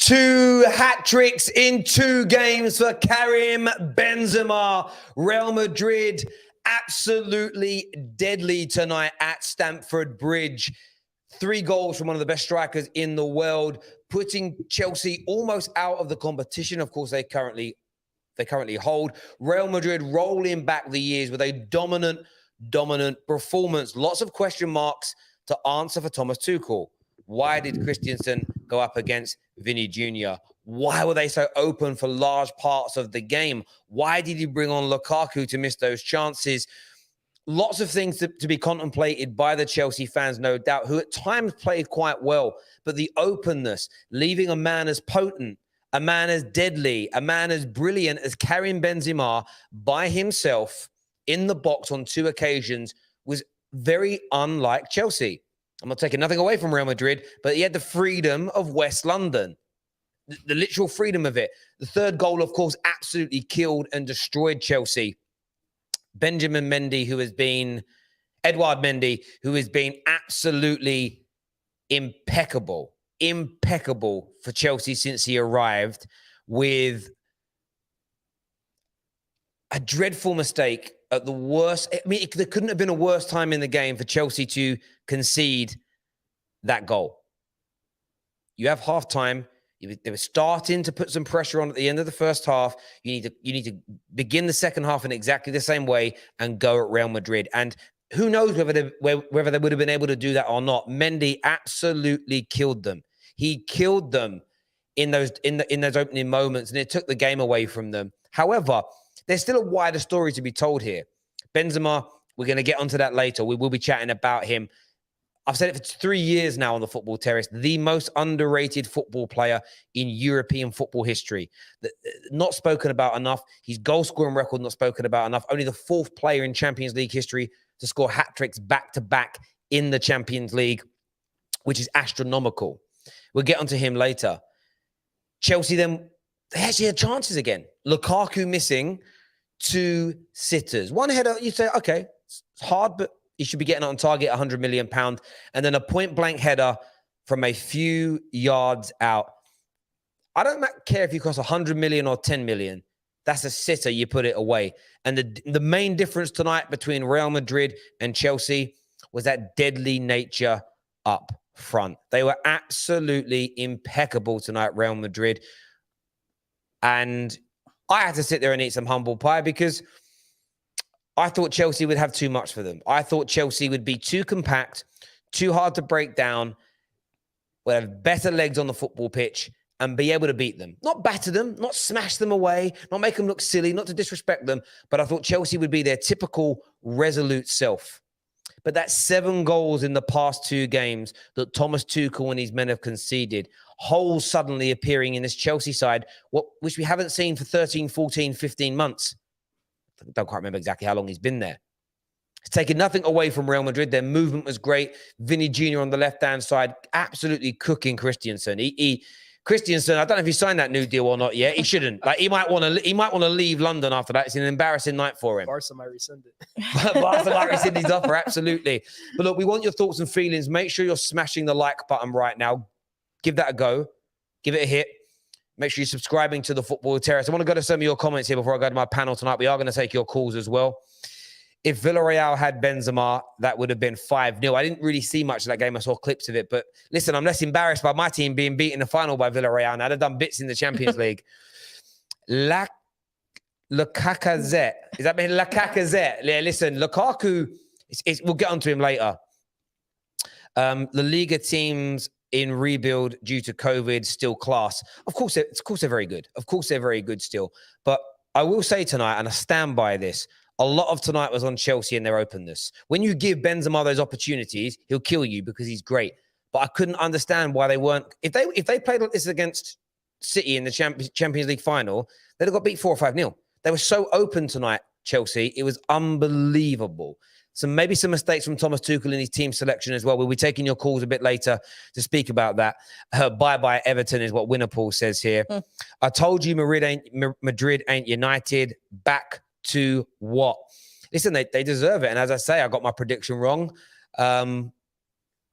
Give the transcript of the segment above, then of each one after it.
Two hat tricks in 2 games for Karim Benzema. Real Madrid absolutely deadly tonight at Stamford Bridge. 3 goals from one of the best strikers in the world, putting Chelsea almost out of the competition. Of course, they currently hold. Real Madrid rolling back the years with a dominant performance. Lots of question marks to answer for Thomas Tuchel. Why did Christensen go up against Vinny Jr.? Why were they so open for large parts of the game? Why did he bring on Lukaku to miss those chances? Lots of things to be contemplated by the Chelsea fans, no doubt, who at times played quite well. But the openness, leaving a man as potent, a man as deadly, a man as brilliant as Karim Benzema by himself in the box on 2 occasions was very unlike Chelsea. I'm not taking nothing away from Real Madrid, but he had the freedom of West London, the literal freedom of it. The 3rd goal, of course, absolutely killed and destroyed Chelsea. Edouard Mendy, who has been absolutely impeccable for Chelsea since he arrived, with a dreadful mistake at the worst. I mean, there couldn't have been a worse time in the game for Chelsea to concede that goal. You have half-time. They were starting to put some pressure on at the end of the first half. You need to begin the second half in exactly the same way and go at Real Madrid. And who knows whether they would have been able to do that or not. Mendy absolutely killed them. He killed them in those opening moments, and it took the game away from them. However, there's still a wider story to be told here. Benzema, we're going to get onto that later. We will be chatting about him. I've said it for 3 years now on the Football Terrace, the most underrated football player in European football history. Not spoken about enough. His goal-scoring record not spoken about enough. Only the 4th player in Champions League history to score hat tricks back-to-back in the Champions League, which is astronomical. We'll get onto him later. Chelsea then, they actually had chances again. Lukaku missing 2 sitters. One header, you say, okay, it's hard, but he should be getting on target, £100 million. And then a point-blank header from a few yards out. I don't care if you cost 100 million or 10 million. That's a sitter. You put it away. And the main difference tonight between Real Madrid and Chelsea was that deadly nature up front. They were absolutely impeccable tonight, Real Madrid. And I had to sit there and eat some humble pie because I thought Chelsea would have too much for them. I thought Chelsea would be too compact, too hard to break down, would have better legs on the football pitch and be able to beat them. Not batter them, not smash them away, not make them look silly, not to disrespect them, but I thought Chelsea would be their typical resolute self. But that's 7 goals in the past 2 games that Thomas Tuchel and his men have conceded. Holes suddenly appearing in this Chelsea side, which we haven't seen for 13, 14, 15 months. I don't quite remember exactly how long he's been there. It's taken nothing away from Real Madrid. Their movement was great. Vinny Jr. on the left-hand side, absolutely cooking Christensen. Christensen, I don't know if he signed that new deal or not yet. He shouldn't. Like he might want to leave London after that. It's an embarrassing night for him. Barca might rescind it. Barca might rescind his offer, absolutely. But look, we want your thoughts and feelings. Make sure you're smashing the like button right now. Give that a go. Give it a hit. Make sure you're subscribing to the Football Terrace. I want to go to some of your comments here before I go to my panel tonight. We are going to take your calls as well. If Villarreal had Benzema, that would have been 5-0. I didn't really see much of that game. I saw clips of it. But listen, I'm less embarrassed by my team being beat in the final by Villarreal. Now, they've done bits in the Champions League. Lacazette. Is that Lacazette? Yeah, listen, Lukaku, we'll get onto him later. La Liga teams in rebuild due to COVID, still class. Of course they're very good. Of course they're very good still. But I will say tonight, and I stand by this, a lot of tonight was on Chelsea and their openness. When you give Benzema those opportunities, he'll kill you because he's great. But I couldn't understand why they weren't. If they played like this against City in the Champions League final, they'd have got beat 4 or 5-0. They were so open tonight, Chelsea. It was unbelievable. So maybe some mistakes from Thomas Tuchel in his team selection as well. We'll be taking your calls a bit later to speak about that. Bye-bye Everton is what Winnerpool says here. I told you Madrid ain't United. Back to what? Listen, they deserve it. And as I say, I got my prediction wrong.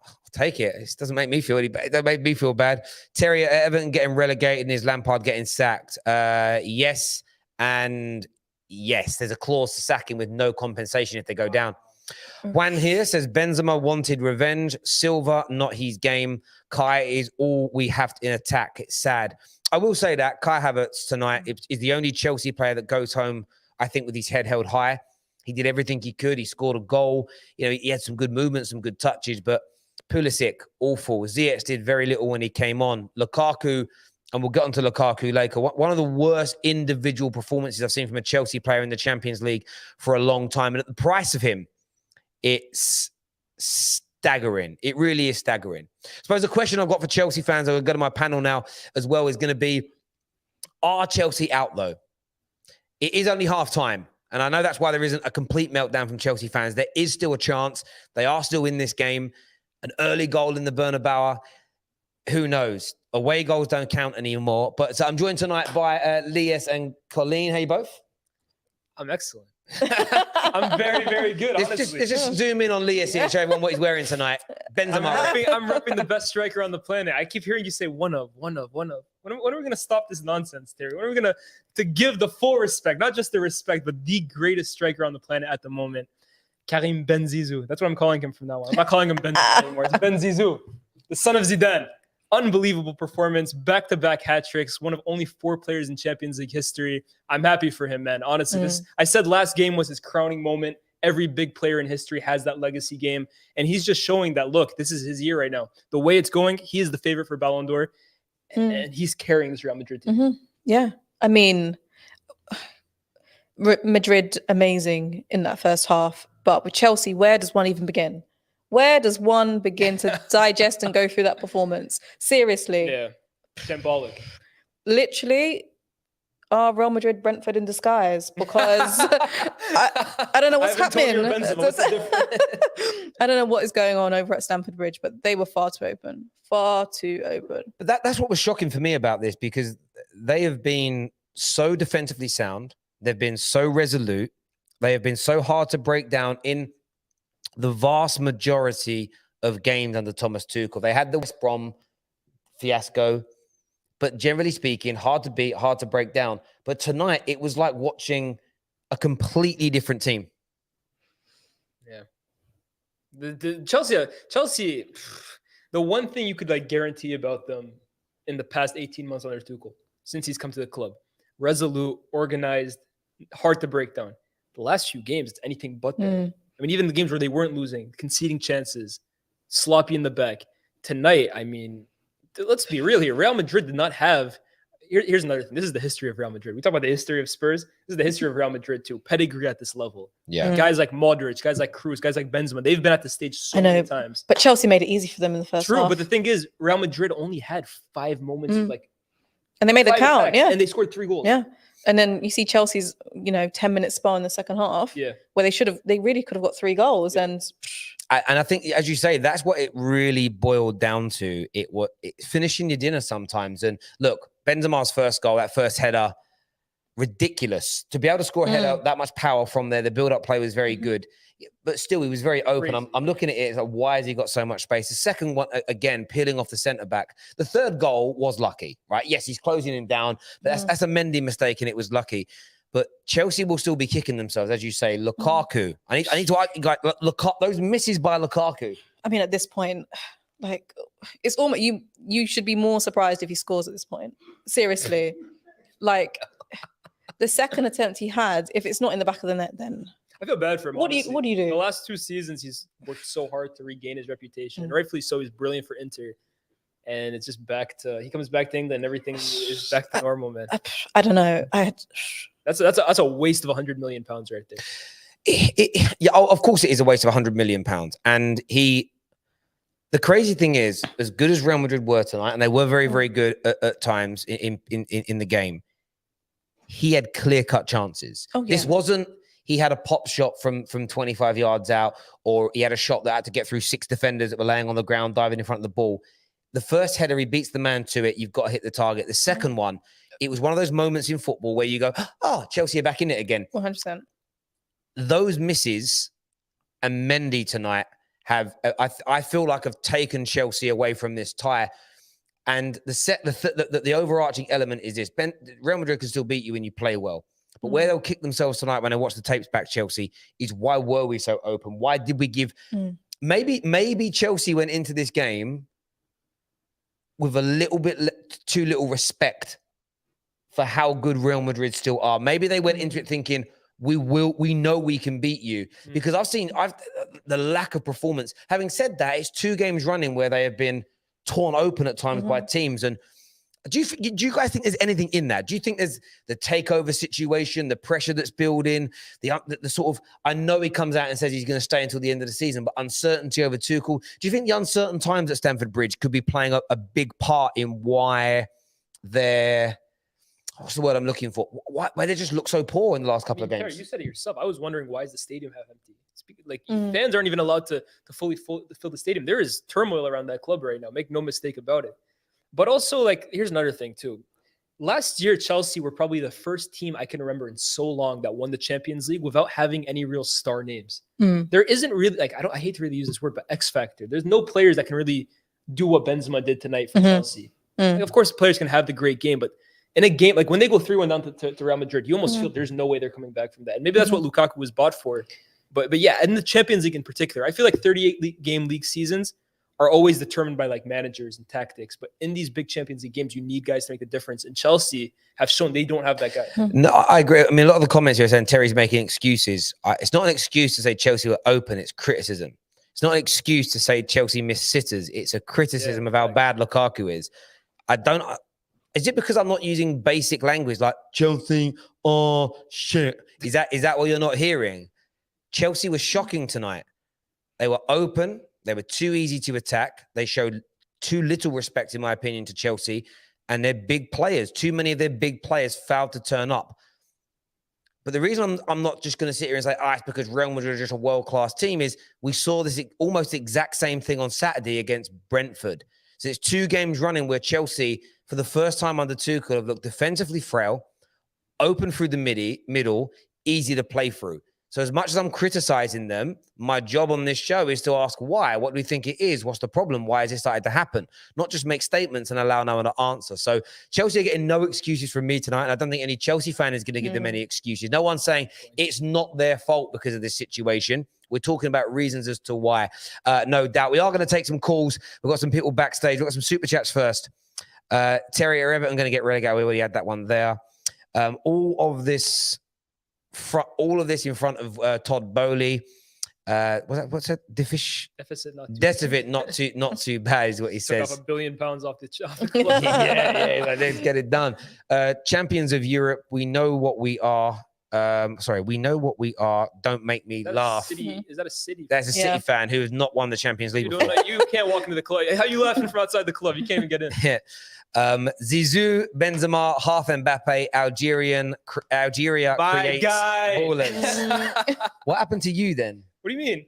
I'll take it. It doesn't make me feel any bad. It doesn't make me feel bad. Terry, Everton getting relegated and is Lampard getting sacked? Yes. And yes, there's a clause to sack him with no compensation if they go down. Juan here says Benzema wanted revenge. Silva, not his game. Kai is all we have in attack. It's sad. I will say that Kai Havertz tonight is the only Chelsea player that goes home, I think, with his head held high. He did everything he could. He scored a goal. You know, he had some good movements, some good touches, but Pulisic, awful. Ziyech did very little when he came on. Lukaku, and we'll get onto Lukaku later, one of the worst individual performances I've seen from a Chelsea player in the Champions League for a long time. And at the price of him, it's staggering. It really is staggering. I suppose the question I've got for Chelsea fans, I'll go to my panel now as well, is going to be, are Chelsea out though? It is only half time. And I know that's why there isn't a complete meltdown from Chelsea fans. There is still a chance. They are still in this game. An early goal in the Bernabeu. Who knows? Away goals don't count anymore. But so I'm joined tonight by Lias and Colleen. How you both? I'm excellent. I'm very, very good, honestly. Let's just zoom in on Lias here, show everyone what he's wearing tonight. Benzema. I'm repping the best striker on the planet. I keep hearing you say one of. When are we going to stop this nonsense, Terry? When are we going to give the full respect, not just the respect, but the greatest striker on the planet at the moment, Karim Benzema. That's what I'm calling him from now on. I'm not calling him Benzema anymore. It's Benzema, the son of Zidane. Unbelievable performance, back-to-back hat tricks, one of only 4 players in Champions League history. I'm happy for him, man. Honestly, I said last game was his crowning moment. Every big player in history has that legacy game. And he's just showing that, look, this is his year right now. The way it's going, he is the favorite for Ballon d'Or. And he's carrying this Real Madrid team. Yeah. I mean, Madrid, amazing in that first half. But with Chelsea, where does one even begin? Where does one begin to digest and go through that performance? Seriously. Yeah. Symbolic. Literally, Real Madrid, Brentford in disguise, because I don't know what's happening. I don't know what is going on over at Stamford Bridge, but they were far too open. Far too open. But that's what was shocking for me about this, because they have been so defensively sound. They've been so resolute. They have been so hard to break down in the vast majority of games under Thomas Tuchel. They had the West Brom fiasco, but generally speaking, hard to beat, hard to break down. But tonight, it was like watching a completely different team. Yeah. The Chelsea, the one thing you could guarantee about them in the past 18 months under Tuchel, since he's come to the club, resolute, organized, hard to break down. The last few games, it's anything but that. I mean, even the games where they weren't losing, conceding chances, sloppy in the back. Tonight, I mean, let's be real here. Real Madrid did not have... Here's another thing. This is the history of Real Madrid. We talk about the history of Spurs. This is the history of Real Madrid too. Pedigree at this level. Yeah. Guys like Modric, guys like Cruz, guys like Benzema. They've been at the stage so many times. But Chelsea made it easy for them in the first half. True, but the thing is, Real Madrid only had 5 moments of and they made the count, attacks, and they scored 3 goals. Yeah. And then you see Chelsea's, 10-minute spell in the second half, where they really could have got 3 goals. And I think, as you say, that's what it really boiled down to. It's finishing your dinner sometimes. And look, Benzema's first goal, that first header, ridiculous. To be able to score a header, that much power from there, the build-up play was very good. But still, he was very open. I'm looking at it, it's like, why has he got so much space? The second one, again, peeling off the centre-back. The third goal was lucky, right? Yes, he's closing him down, but that's a Mendy mistake, and it was lucky. But Chelsea will still be kicking themselves, as you say. Lukaku. I need to look those misses by Lukaku. I mean, at this point, it's almost you should be more surprised if he scores at this point. Seriously, the second attempt he had, if it's not in the back of the net, then I feel bad for him. What do you do? The last 2 seasons, he's worked so hard to regain his reputation. And rightfully so, he's brilliant for Inter. And it's just he comes back to England, everything is back to normal, man. I don't know. That's a waste of £100 million right there. Of course it is a waste of £100 million. And the crazy thing is, as good as Real Madrid were tonight, and they were very, very good at times in the game, he had clear-cut chances. Oh, yeah. This wasn't, he had a pop shot from 25 yards out, or he had a shot that had to get through 6 defenders that were laying on the ground, diving in front of the ball. The first header, he beats the man to it. You've got to hit the target. The second one, it was one of those moments in football where you go, Chelsea are back in it again. 100%. Those misses and Mendy tonight I feel like have taken Chelsea away from this tie. And the overarching element is this: Real Madrid can still beat you when you play well. But where they'll kick themselves tonight when I watch the tapes back, Chelsea, is why were we so open? Why did we give? Maybe Chelsea went into this game with a little bit too little respect for how good Real Madrid still are. Maybe they went into it thinking, we know we can beat you. Because I've seen the lack of performance. Having said that, it's 2 games running where they have been torn open at times by teams. And do you guys think there's anything in that? Do you think there's the takeover situation, the pressure that's building, the sort of, I know he comes out and says he's going to stay until the end of the season, but uncertainty over Tuchel. Do you think the uncertain times at Stamford Bridge could be playing a big part in why they're, what's the word I'm looking for? Why they just look so poor in the last couple of games? Terry, you said it yourself. I was wondering, why is the stadium half empty? Fans aren't even allowed to fully fill the stadium. There is turmoil around that club right now. Make no mistake about it. But also, here's another thing too. Last year, Chelsea were probably the first team I can remember in so long that won the Champions League without having any real star names. There isn't really, I hate to really use this word, but X factor. There's no players that can really do what Benzema did tonight for Chelsea. Of course, players can have the great game, but in a game, when they go 3-1 down to Real Madrid, you almost feel there's no way they're coming back from that. And maybe that's what Lukaku was bought for. But yeah, in the Champions League in particular, I feel like 38-game league seasons are always determined by managers and tactics. But in these big Champions League games, you need guys to make the difference. And Chelsea have shown they don't have that guy. No, I agree. I mean, a lot of the comments here are saying Terry's making excuses. It's not an excuse to say Chelsea were open. It's criticism. It's not an excuse to say Chelsea missed sitters. It's a criticism of how bad Lukaku is. Is it because I'm not using basic language like Chelsea? Oh shit! Is that what you're not hearing? Chelsea was shocking tonight. They were open. They were too easy to attack. They showed too little respect, in my opinion, to Chelsea. And their big players, too many of their big players failed to turn up. But the reason I'm not just going to sit here and say, it's because Real Madrid are just a world-class team is we saw this almost exact same thing on Saturday against Brentford. So it's 2 games running where Chelsea, for the first time under Tuchel, have looked defensively frail, open through the middle, easy to play through. So as much as I'm criticizing them, my job on this show is to ask why. What do we think it is? What's the problem? Why has this started to happen? Not just make statements and allow no one to answer. So Chelsea are getting no excuses from me tonight. And I don't think any Chelsea fan is going to give them any excuses. No one's saying it's not their fault because of this situation. We're talking about reasons as to why. No doubt. We are going to take some calls. We've got some people backstage. We've got some super chats first. Terry, are Everton going to get relegated? We already had that one there. All of this in front of Todd Bowley. What's that? Deficit, not too bad is what he says. Took off £1 billion off the club. yeah, let's get it done. Champions of Europe, we know what we are. We know what we are. Don't make me laugh. Is that a City? That's a City fan who has not won the Champions League before. You can't walk into the club. How you laughing from outside the club? You can't even get in. Yeah. Zizou, Benzema, half Mbappe, Algeria creates ballers. What happened to you then? What do you mean?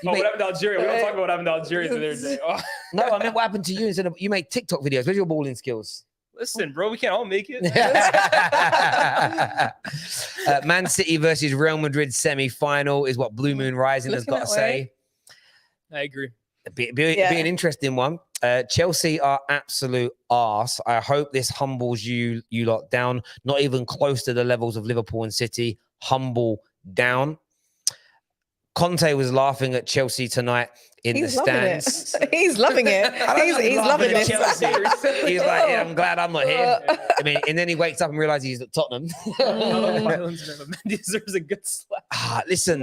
What happened to Algeria? We don't talk about what happened to Algeria the other day. Oh. No, I mean, what happened to you instead of you make TikTok videos? Where's your balling skills? Listen, bro, we can't all make it. Man City versus Real Madrid semi-final is what Blue Moon Rising has got to say. I agree. Be an interesting one. Chelsea are absolute arse. I hope this humbles you lot down. Not even close to the levels of Liverpool and City. Humble down. Conte was laughing at Chelsea tonight in the stands. He's loving it. He's loving this. He's like, I'm glad I'm not here. I mean, and then he wakes up and realizes he's at Tottenham. Mendy deserves a good slap. Listen,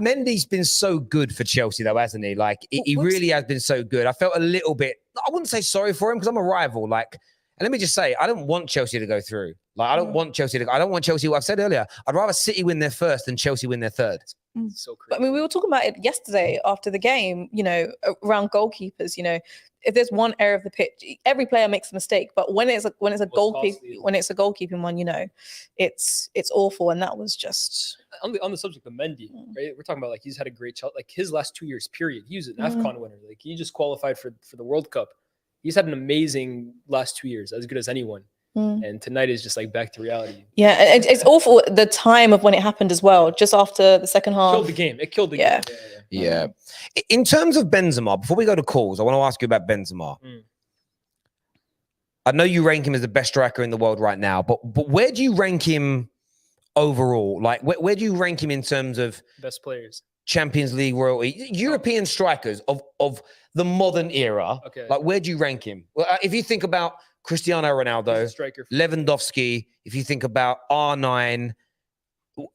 Mendy's been so good for Chelsea, though, hasn't he? He really has been so good. I felt a little bit, I wouldn't say sorry for him because I'm a rival. And let me just say, I don't want Chelsea to go through. I don't want Chelsea. What I've said earlier. I'd rather City win their first than Chelsea win their third. So crazy. But, I mean, we were talking about it yesterday after the game, around goalkeepers, if there's one area of the pitch, every player makes a mistake, but when it's a goalkeeping one, it's awful. And that was just on the subject of Mendy, right? We're talking about he's had a great child, his last 2 years, period. He was an AFCON winner. He just qualified for the World Cup. He's had an amazing last 2 years, as good as anyone. And tonight is just like back to reality. Yeah, and it's awful the time of when it happened as well, just after the second half. Killed the game. It killed the game. Yeah. In terms of Benzema, before we go to calls, I want to ask you about Benzema. I know you rank him as the best striker in the world right now, but where do you rank him overall? Like, where do you rank him in terms of best players, Champions League royalty, European strikers of the modern era? Okay. Like, where do you rank him? Well, if you think about Cristiano Ronaldo, Lewandowski, if you think about R9,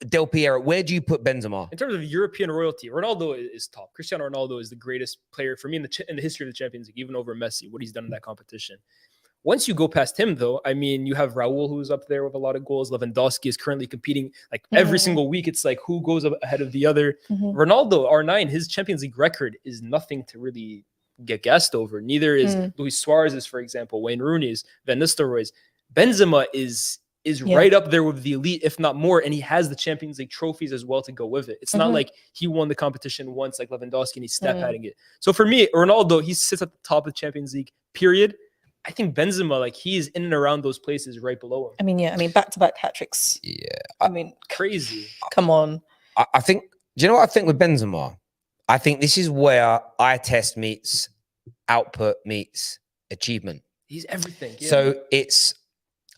Del Piero, where do you put Benzema? In terms of European royalty, Ronaldo is top. Cristiano Ronaldo is the greatest player for me in the history of the Champions League, even over Messi, what he's done in that competition. Once you go past him, though, I mean, you have Raul, who's up there with a lot of goals. Lewandowski is currently competing like every single week. It's like who goes ahead of the other. Ronaldo, R9, his Champions League record is nothing to really get gassed over. Neither is Luis Suarez's, for example, Wayne Rooney's, Van Nistelrooy's. Benzema is right up there with the elite, if not more, and he has the Champions League trophies as well to go with it. It's not like he won the competition once like Lewandowski and he's stat-padding it. So for me, Ronaldo, he sits at the top of the Champions League, period. I think Benzema, like, he is in and around those places right below him. I mean, back-to-back hat tricks. Yeah. I mean, crazy. Come on. I think, do you know what I think with Benzema? I think this is where eye test meets output meets achievement. He's everything. Yeah. So it's,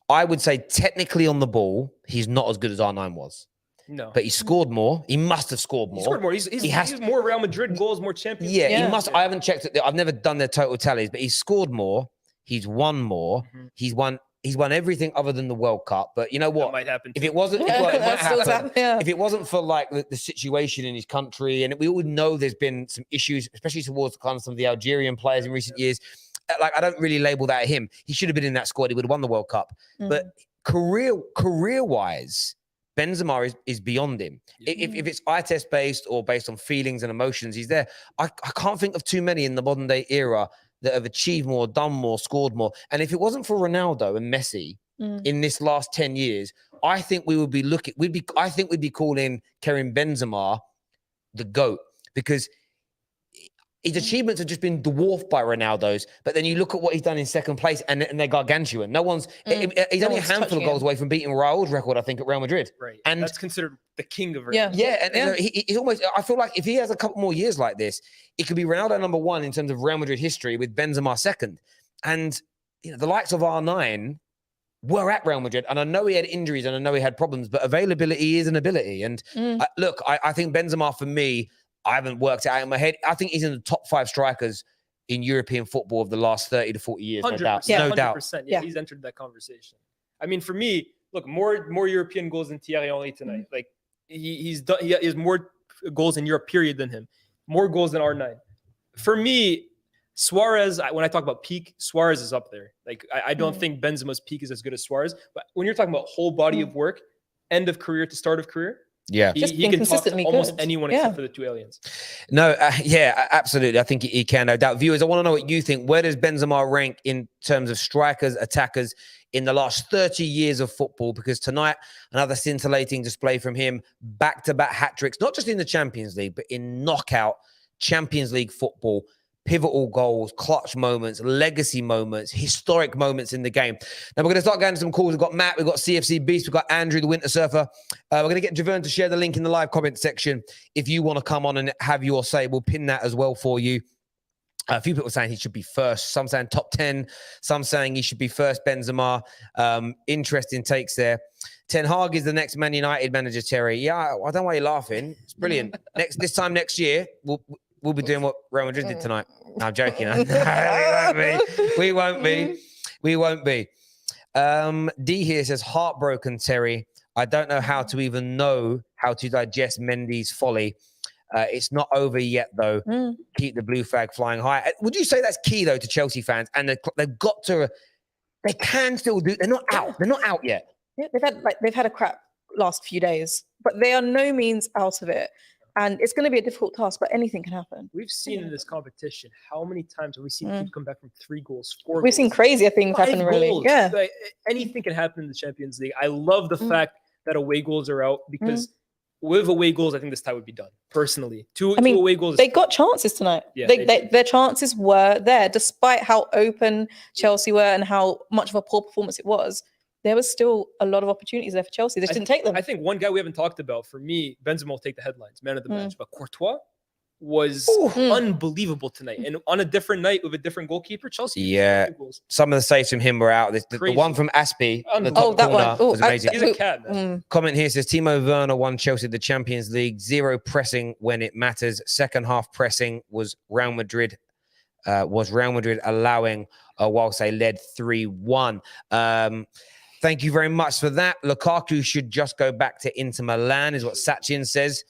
I would say technically on the ball, he's not as good as R9 was. No. But he scored more. He must have scored more. He scored more. He's more Real Madrid goals, more Champions. Yeah, he must. I haven't checked it. I've never done their total tallies, but he's scored more. He's won more. He's won everything other than the World Cup. But you know what? That might happen. If it wasn't, if it wasn't for like the situation in his country, and we all know there's been some issues, especially towards kind of some of the Algerian players in recent years. Like, I don't really label that at him. He should have been in that squad. He would have won the World Cup. But career-wise, Benzema is beyond him. If it's eye test based or based on feelings and emotions, he's there. I can't think of too many in the modern day era that have achieved more, done more, scored more. And if it wasn't for Ronaldo and Messi in this last 10 years, I think we would be I think we'd be calling Karim Benzema the GOAT, because his achievements have just been dwarfed by Ronaldo's. But then you look at what he's done in second place, and they're gargantuan. No one's he's only a handful of goals away from beating Raul's record, I think, at Real Madrid. Right. And that's considered the king of Yeah. And he's almost, I feel like if he has a couple more years like this, it could be Ronaldo number one in terms of Real Madrid history, with Benzema second. And you know, the likes of R9 were at Real Madrid, and I know he had injuries and I know he had problems, but availability is an ability. And look, I think Benzema, for me, I haven't worked it out in my head. I think he's in the top 5 strikers in European football of the last 30 to 40 years. 100%, no doubt. No doubt. Yeah, he's entered that conversation. I mean, for me, look, more European goals than Thierry Henry tonight. Like, he has more goals in Europe, period, than him. More goals than R9. For me, Suarez, when I talk about peak, Suarez is up there. Like, I don't think Benzema's peak is as good as Suarez. But when you're talking about whole body of work, end of career to start of career, yeah, he can talk to almost anyone except for the 2 aliens. No, yeah, absolutely. I think he can, no doubt. Viewers, I want to know what you think. Where does Benzema rank in terms of strikers, attackers in the last 30 years of football? Because tonight, another scintillating display from him, back-to-back hat tricks, not just in the Champions League, but in knockout Champions League football. Pivotal goals, clutch moments, legacy moments, historic moments in the game. Now, we're going to start getting some calls. We've got Matt, we've got CFC Beast, we've got Andrew, the Winter Surfer. We're going to get Javern to share the link in the live comment section. If you want to come on and have your say, we'll pin that as well for you. A few people saying he should be first. Some saying top 10. Some saying he should be first, Benzema. Interesting takes there. Ten Hag is the next Man United manager, Terry. Yeah, I don't know why you're laughing. It's brilliant. This time next year, we'll be doing what Real Madrid did tonight. No, I'm joking. We won't be. D here says, heartbroken, Terry. I don't know how to even know how to digest Mendy's folly. It's not over yet, though. Keep the blue flag flying high. Would you say that's key, though, to Chelsea fans? And they can still do. They're not out. They're not out yet. Yeah, they've had a crap last few days, but they are no means out of it. And it's going to be a difficult task, but anything can happen. We've seen in this competition, how many times have we seen people come back from 3 goals, 4 goals? We've seen crazier things happen, really. Yeah. Like, anything can happen in the Champions League. I love the fact that away goals are out, because with away goals, I think this tie would be done, personally. Two away goals. They got chances tonight. Yeah, their chances were there, despite how open Chelsea were and how much of a poor performance it was. there was still a lot of opportunities there for Chelsea. They just didn't take them. I think one guy we haven't talked about, for me, Benzema will take the headlines, man of the match. But Courtois was unbelievable tonight. And on a different night with a different goalkeeper, Chelsea. Yeah. Some of the saves from him were out. The one from Aspie, the top corner, was amazing. He's a cat, man. Comment here says, Timo Werner won Chelsea the Champions League. 0 pressing when it matters. Second half pressing was Real Madrid allowing whilst they led 3-1. Thank you very much for that. Lukaku should just go back to Inter Milan, is what Sachin says.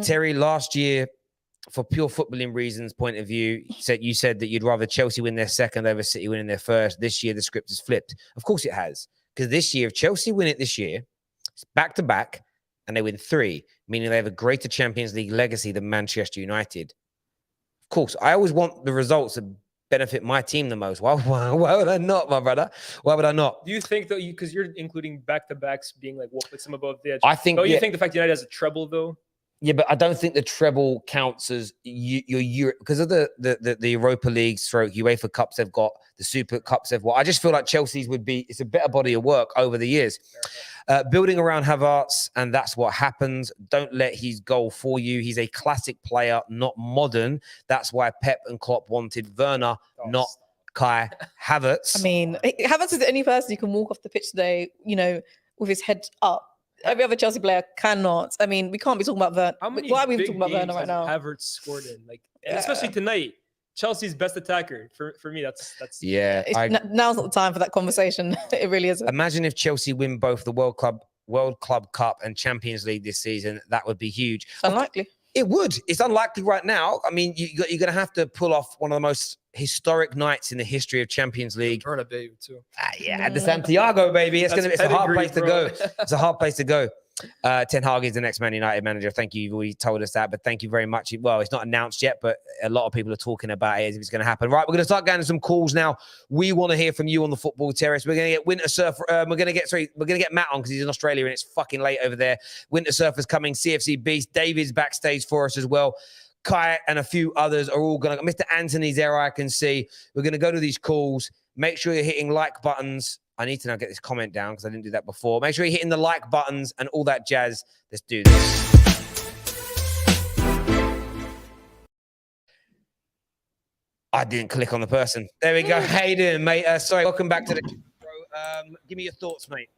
Terry, last year, for pure footballing reasons point of view, you said that you'd rather Chelsea win their second over City winning their first. This year, the script is flipped. Of course it has. Because this year, if Chelsea win it this year, it's back-to-back, and they win 3, meaning they have a greater Champions League legacy than Manchester United. Of course, I always want the results that benefit my team the most. Why would I not, my brother? Why would I not? Do you think, though, because you're including back-to-backs being like what puts them above the edge? I think. Don't you think the fact United has a treble, though? Yeah, but I don't think the treble counts as your Europe because of the Europa League, UEFA Cups they've got, the Super Cups they've got. I just feel like Chelsea's it's a better body of work over the years. Building around Havertz, and that's what happens. Don't let his goal for you. He's a classic player, not modern. That's why Pep and Klopp wanted Werner, not Kai Havertz. I mean, Havertz is the only person who can walk off the pitch today, with his head up. Every other Chelsea player cannot. I mean, we can't be talking about Werner. Why are we talking about Werner right now? Havertz scored in, especially tonight. Chelsea's best attacker for me. That's yeah. Now's not the time for that conversation. It really isn't. Imagine if Chelsea win both the World Club Cup and Champions League this season. That would be huge. It's unlikely. It would. It's unlikely right now. I mean, you're going to have to pull off one of the most historic nights in the history of Champions League. Bernabeu too. Yeah, the Santiago, baby. It's a hard place to go. It's a hard place to go. Ten Hag is the next Man United manager. Thank you. You've already told us that, but thank you very much. Well, it's not announced yet, but a lot of people are talking about it as if it's going to happen. Right, we're going to start getting some calls now. We want to hear from you on the football terrace. We're going to get Winter Surfer. We're going to get Matt on because he's in Australia and it's fucking late over there. Winter Surfer's coming. CFC Beast. David's backstage for us as well. Kai and a few others are all going to. Mr. Anthony's there, I can see. We're going to go to these calls. Make sure you're hitting like buttons. I need to now get this comment down because I didn't do that before. Make sure you're hitting the like buttons and all that jazz. Let's do this. I didn't click on the person. There we go. How you doing, mate? Sorry, welcome back to the show. Give me your thoughts, mate.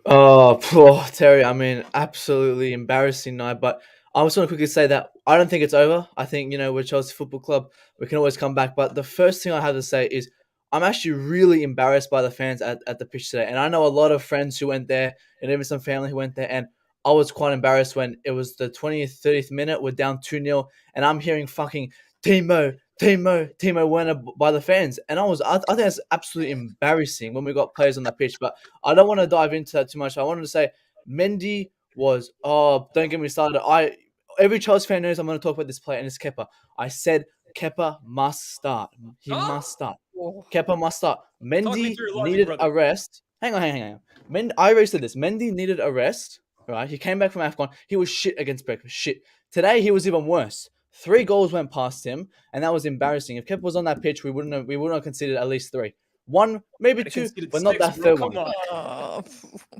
Oh, Terry, I mean, absolutely embarrassing night. But I just want to quickly say that I don't think it's over. I think, we're Chelsea Football Club. We can always come back. But the first thing I have to say is I'm actually really embarrassed by the fans at the pitch today. And I know a lot of friends who went there and even some family who went there. And I was quite embarrassed when it was the 20th, 30th minute. We're down 2-0. And I'm hearing fucking Timo Werner by the fans. And I think that's absolutely embarrassing when we got players on that pitch. But I don't want to dive into that too much. I wanted to say Mendy was, don't get me started. Every Chelsea fan knows I'm going to talk about this player, and it's Kepa. I said Kepa must start. He must start. Kepa must start. Mendy needed a rest. Hang on. I already said this. Mendy needed a rest. Right? He came back from AFCON. He was shit against Breakfast. Shit. Today he was even worse. 3 goals went past him, and that was embarrassing. If Kepa was on that pitch, we wouldn't have considered at least 3. 1, maybe 2, but not that third one.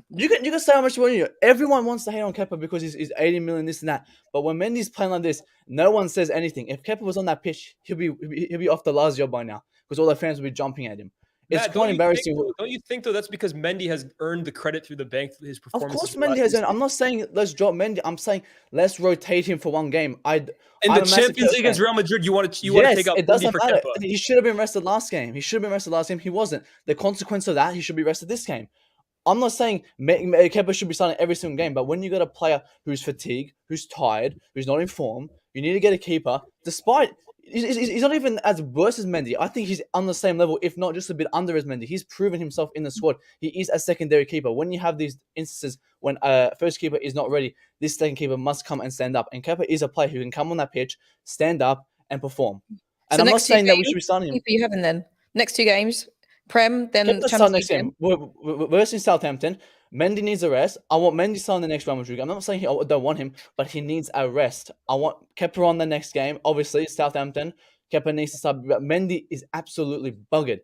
You can say how much you want to. Everyone wants to hate on Kepa because he's 80 million, this and that. But when Mendy's playing like this, no one says anything. If Kepa was on that pitch, he'll be off the Lazio by now because all the fans will be jumping at him. It's quite embarrassing. Don't you think, though, that's because Mendy has earned the credit through the bank for his performance? Of course Mendy has earned. I'm not saying let's drop Mendy. I'm saying let's rotate him for one game. In the Champions League against Real Madrid, you want to take out it doesn't Mendy for matter. Kepa. He should have been rested last game. He wasn't. The consequence of that, he should be rested this game. I'm not saying Kepa should be starting every single game, but when you got a player who's fatigued, who's tired, who's not in form, you need to get a keeper. Despite he's not even as worse as Mendy. I think he's on the same level, if not just a bit under as Mendy. He's proven himself in the squad. He is a secondary keeper. When you have these instances when first keeper is not ready, this second keeper must come and stand up. And Kepa is a player who can come on that pitch, stand up, and perform. And so I'm not saying that we should be starting him. Who you having then? Next 2 games, Prem, then Champions next game. We're versus Southampton. Mendy needs a rest. I want Mendy starting the next Real Madrid. I'm not saying I don't want him, but he needs a rest. I want Kepa on the next game. Obviously, Southampton. Kepa needs to start. Mendy is absolutely buggered.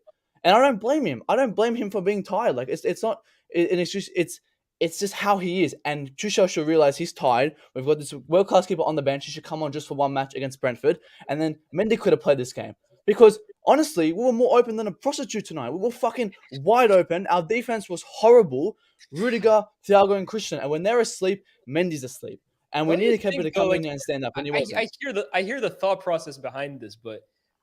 And I don't blame him. I don't blame him for being tired. Like it's not, and it's just how he is. And Tuchel should realize he's tired. We've got this world class keeper on the bench. He should come on just for one match against Brentford, and then Mendy could have played this game because honestly, we were more open than a prostitute tonight. We were fucking wide open. Our defense was horrible. Rudiger, Thiago, and Christian, and when they're asleep, Mendy's asleep. And we need Kepa to come in there and stand up. And he wasn't. I hear the thought process behind this, but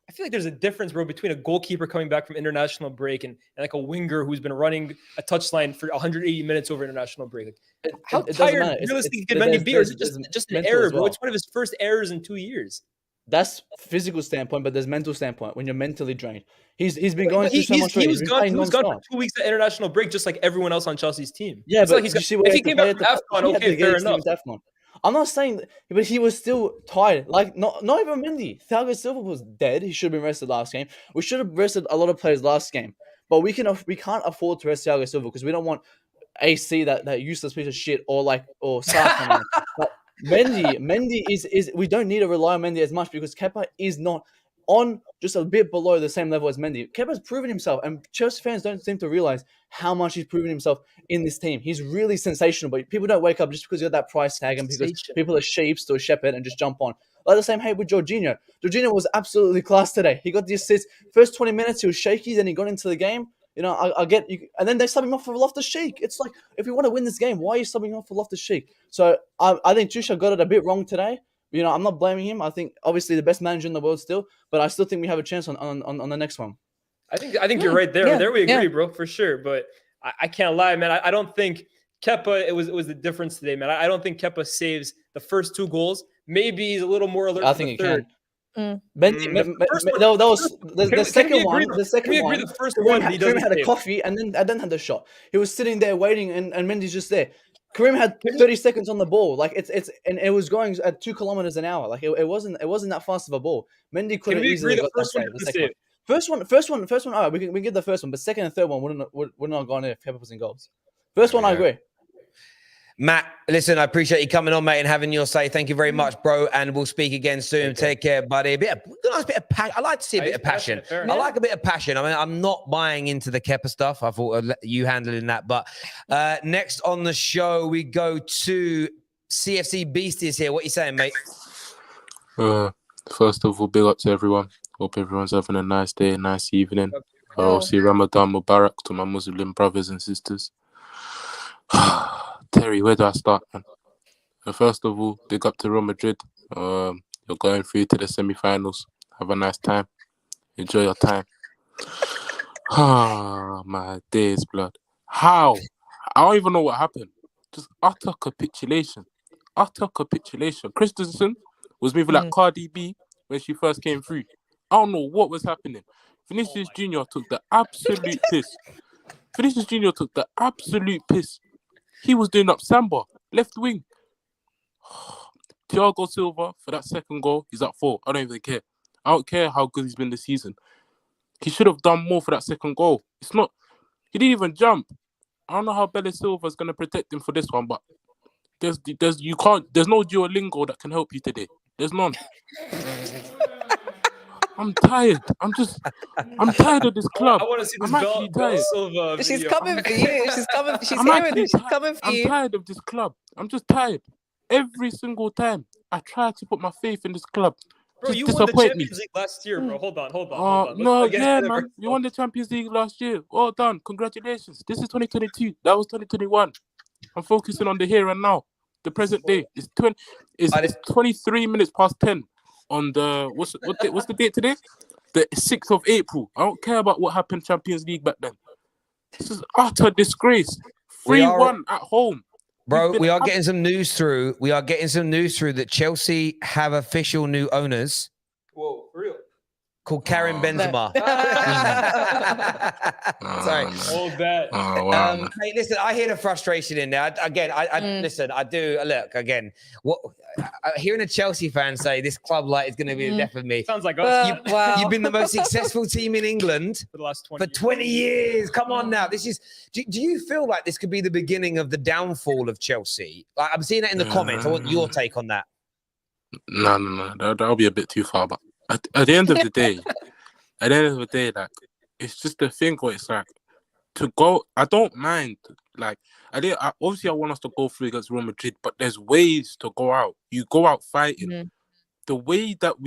I feel like there's a difference, bro, between a goalkeeper coming back from international break and like a winger who's been running a touchline for 180 minutes over international break. Like, how tired realistically can Mendy be? Or is it just an error, bro? It's one of his first errors in 2 years. That's physical standpoint, but there's mental standpoint when you're mentally drained. He's been going through so much. He was gone for 2 weeks at international break, just like everyone else on Chelsea's team. Yeah, it's but like if he came back from AFCON, okay, fair enough. I'm not saying that, but he was still tired. Like not even Mendy. Thiago Silva was dead. He should have been rested last game. We should have rested a lot of players last game, but we can't afford to rest Thiago Silva because we don't want AC that useless piece of shit or Sarr. But Mendy is we don't need to rely on Mendy as much because Kepa is not on just a bit below the same level as Mendy. Kepa's proven himself, and Chelsea fans don't seem to realize how much he's proven himself in this team. He's really sensational, but people don't wake up just because you got that price tag and because people are sheeps to a shepherd and just jump on. Like the same hate with Jorginho. Jorginho was absolutely class today. He got the assist. First 20 minutes, he was shaky, then he got into the game. You know, I get you, and then they sub him off for Loftus-Cheek. It's like, if you want to win this game, why are you subbing him off for Loftus-Cheek? So I think Tuchel got it a bit wrong today. You know, I'm not blaming him. I think obviously the best manager in the world still, but I still think we have a chance on the next one. I think you're right there. Yeah, there we agree, bro, for sure. But I can't lie, man. I don't think Kepa. It was the difference today, man. I don't think Kepa saves the first 2 goals. Maybe he's a little more alert. I think the third. Mm. The second one. The first one, Karim had a coffee and then had the shot. He was sitting there waiting, and Mendy's just there. Karim had 30 seconds on the ball. Like and it was going at 2 kilometers an hour. Like it wasn't that fast of a ball. Mendy could have easily got that save. The second one. First one. All right, we can give the first one, but second and third one would not have gone in if Kepa was in goals. First one, I agree. Matt, listen, I appreciate you coming on, mate, and having your say. Thank you very much, bro. And we'll speak again soon. Take care, buddy. I like to see a bit of passion. I like a bit of passion. I mean, I'm not buying into the Kepa stuff. I thought I'd let you handling that. But next on the show, we go to CFC Beasties here. What are you saying, mate? First of all, big up to everyone. Hope everyone's having a nice day, a nice evening. Obviously, Ramadan Mubarak to my Muslim brothers and sisters. Terry, where do I start, man? First of all, big up to Real Madrid. You're going through to the semi-finals. Have a nice time. Enjoy your time. My days, blood. How? I don't even know what happened. Just utter capitulation. Christensen was moving like Cardi B when she first came through. I don't know what was happening. Vinicius Jr. took the absolute piss. He was doing up Samba, left wing. Thiago Silva, for that second goal, he's at 4. I don't even care. I don't care how good he's been this season. He should have done more for that second goal. He didn't even jump. I don't know how Bella Silva is going to protect him for this one, but there's no Duolingo that can help you today. There's none. I'm tired. I'm tired of this club. I want to see this Bella Silva. She's coming for you. She's coming for you. I'm tired of this club. I'm just tired. Every single time I try to put my faith in this club, bro, just you won the Champions League last year, bro. Hold on. Man. You won the Champions League last year. Well done. Congratulations. This is 2022. That was 2021. I'm focusing on the here and now. The present day. It's 23 minutes past 10 on the what's the date today? The 6th of April. I don't care about what happened Champions League back then. This is utter disgrace. 3-1 at home. Bro, we are getting some news through. That Chelsea have official new owners. Whoa, for real? Called Karim Benzema. Sorry. Hold that. Oh, wow, hey, listen, I hear the frustration in there. Listen, I do. Look, again, hearing a Chelsea fan say this club is going to be the death of me. Sounds like us. You've been the most successful team in England for the last 20 years. Come on now. Do you feel like this could be the beginning of the downfall of Chelsea? I'm seeing that in the comments. I want your take on that. No. That'll be a bit too far, but at the end of the day, like it's just the thing where it's like to go. I don't mind. Like obviously I want us to go through against Real Madrid, but there's ways to go out. You go out fighting. Mhm. The way that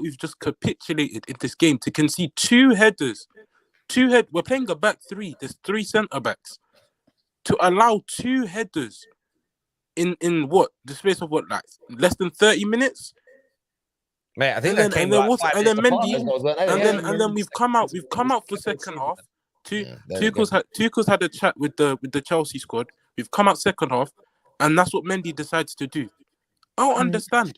we've just capitulated in this game to concede two headers. We're playing a back three. There's 3 centre backs. To allow 2 headers in what the space of what, like less than 30 minutes. Mate, I think And that came then like what? 5 And minutes then apart, Mendy. those goals, weren't they? And Yeah. then we've come out for second half. Tuchel's had a chat with the Chelsea squad. We've come out second half, and that's what Mendy decides to do. I don't understand.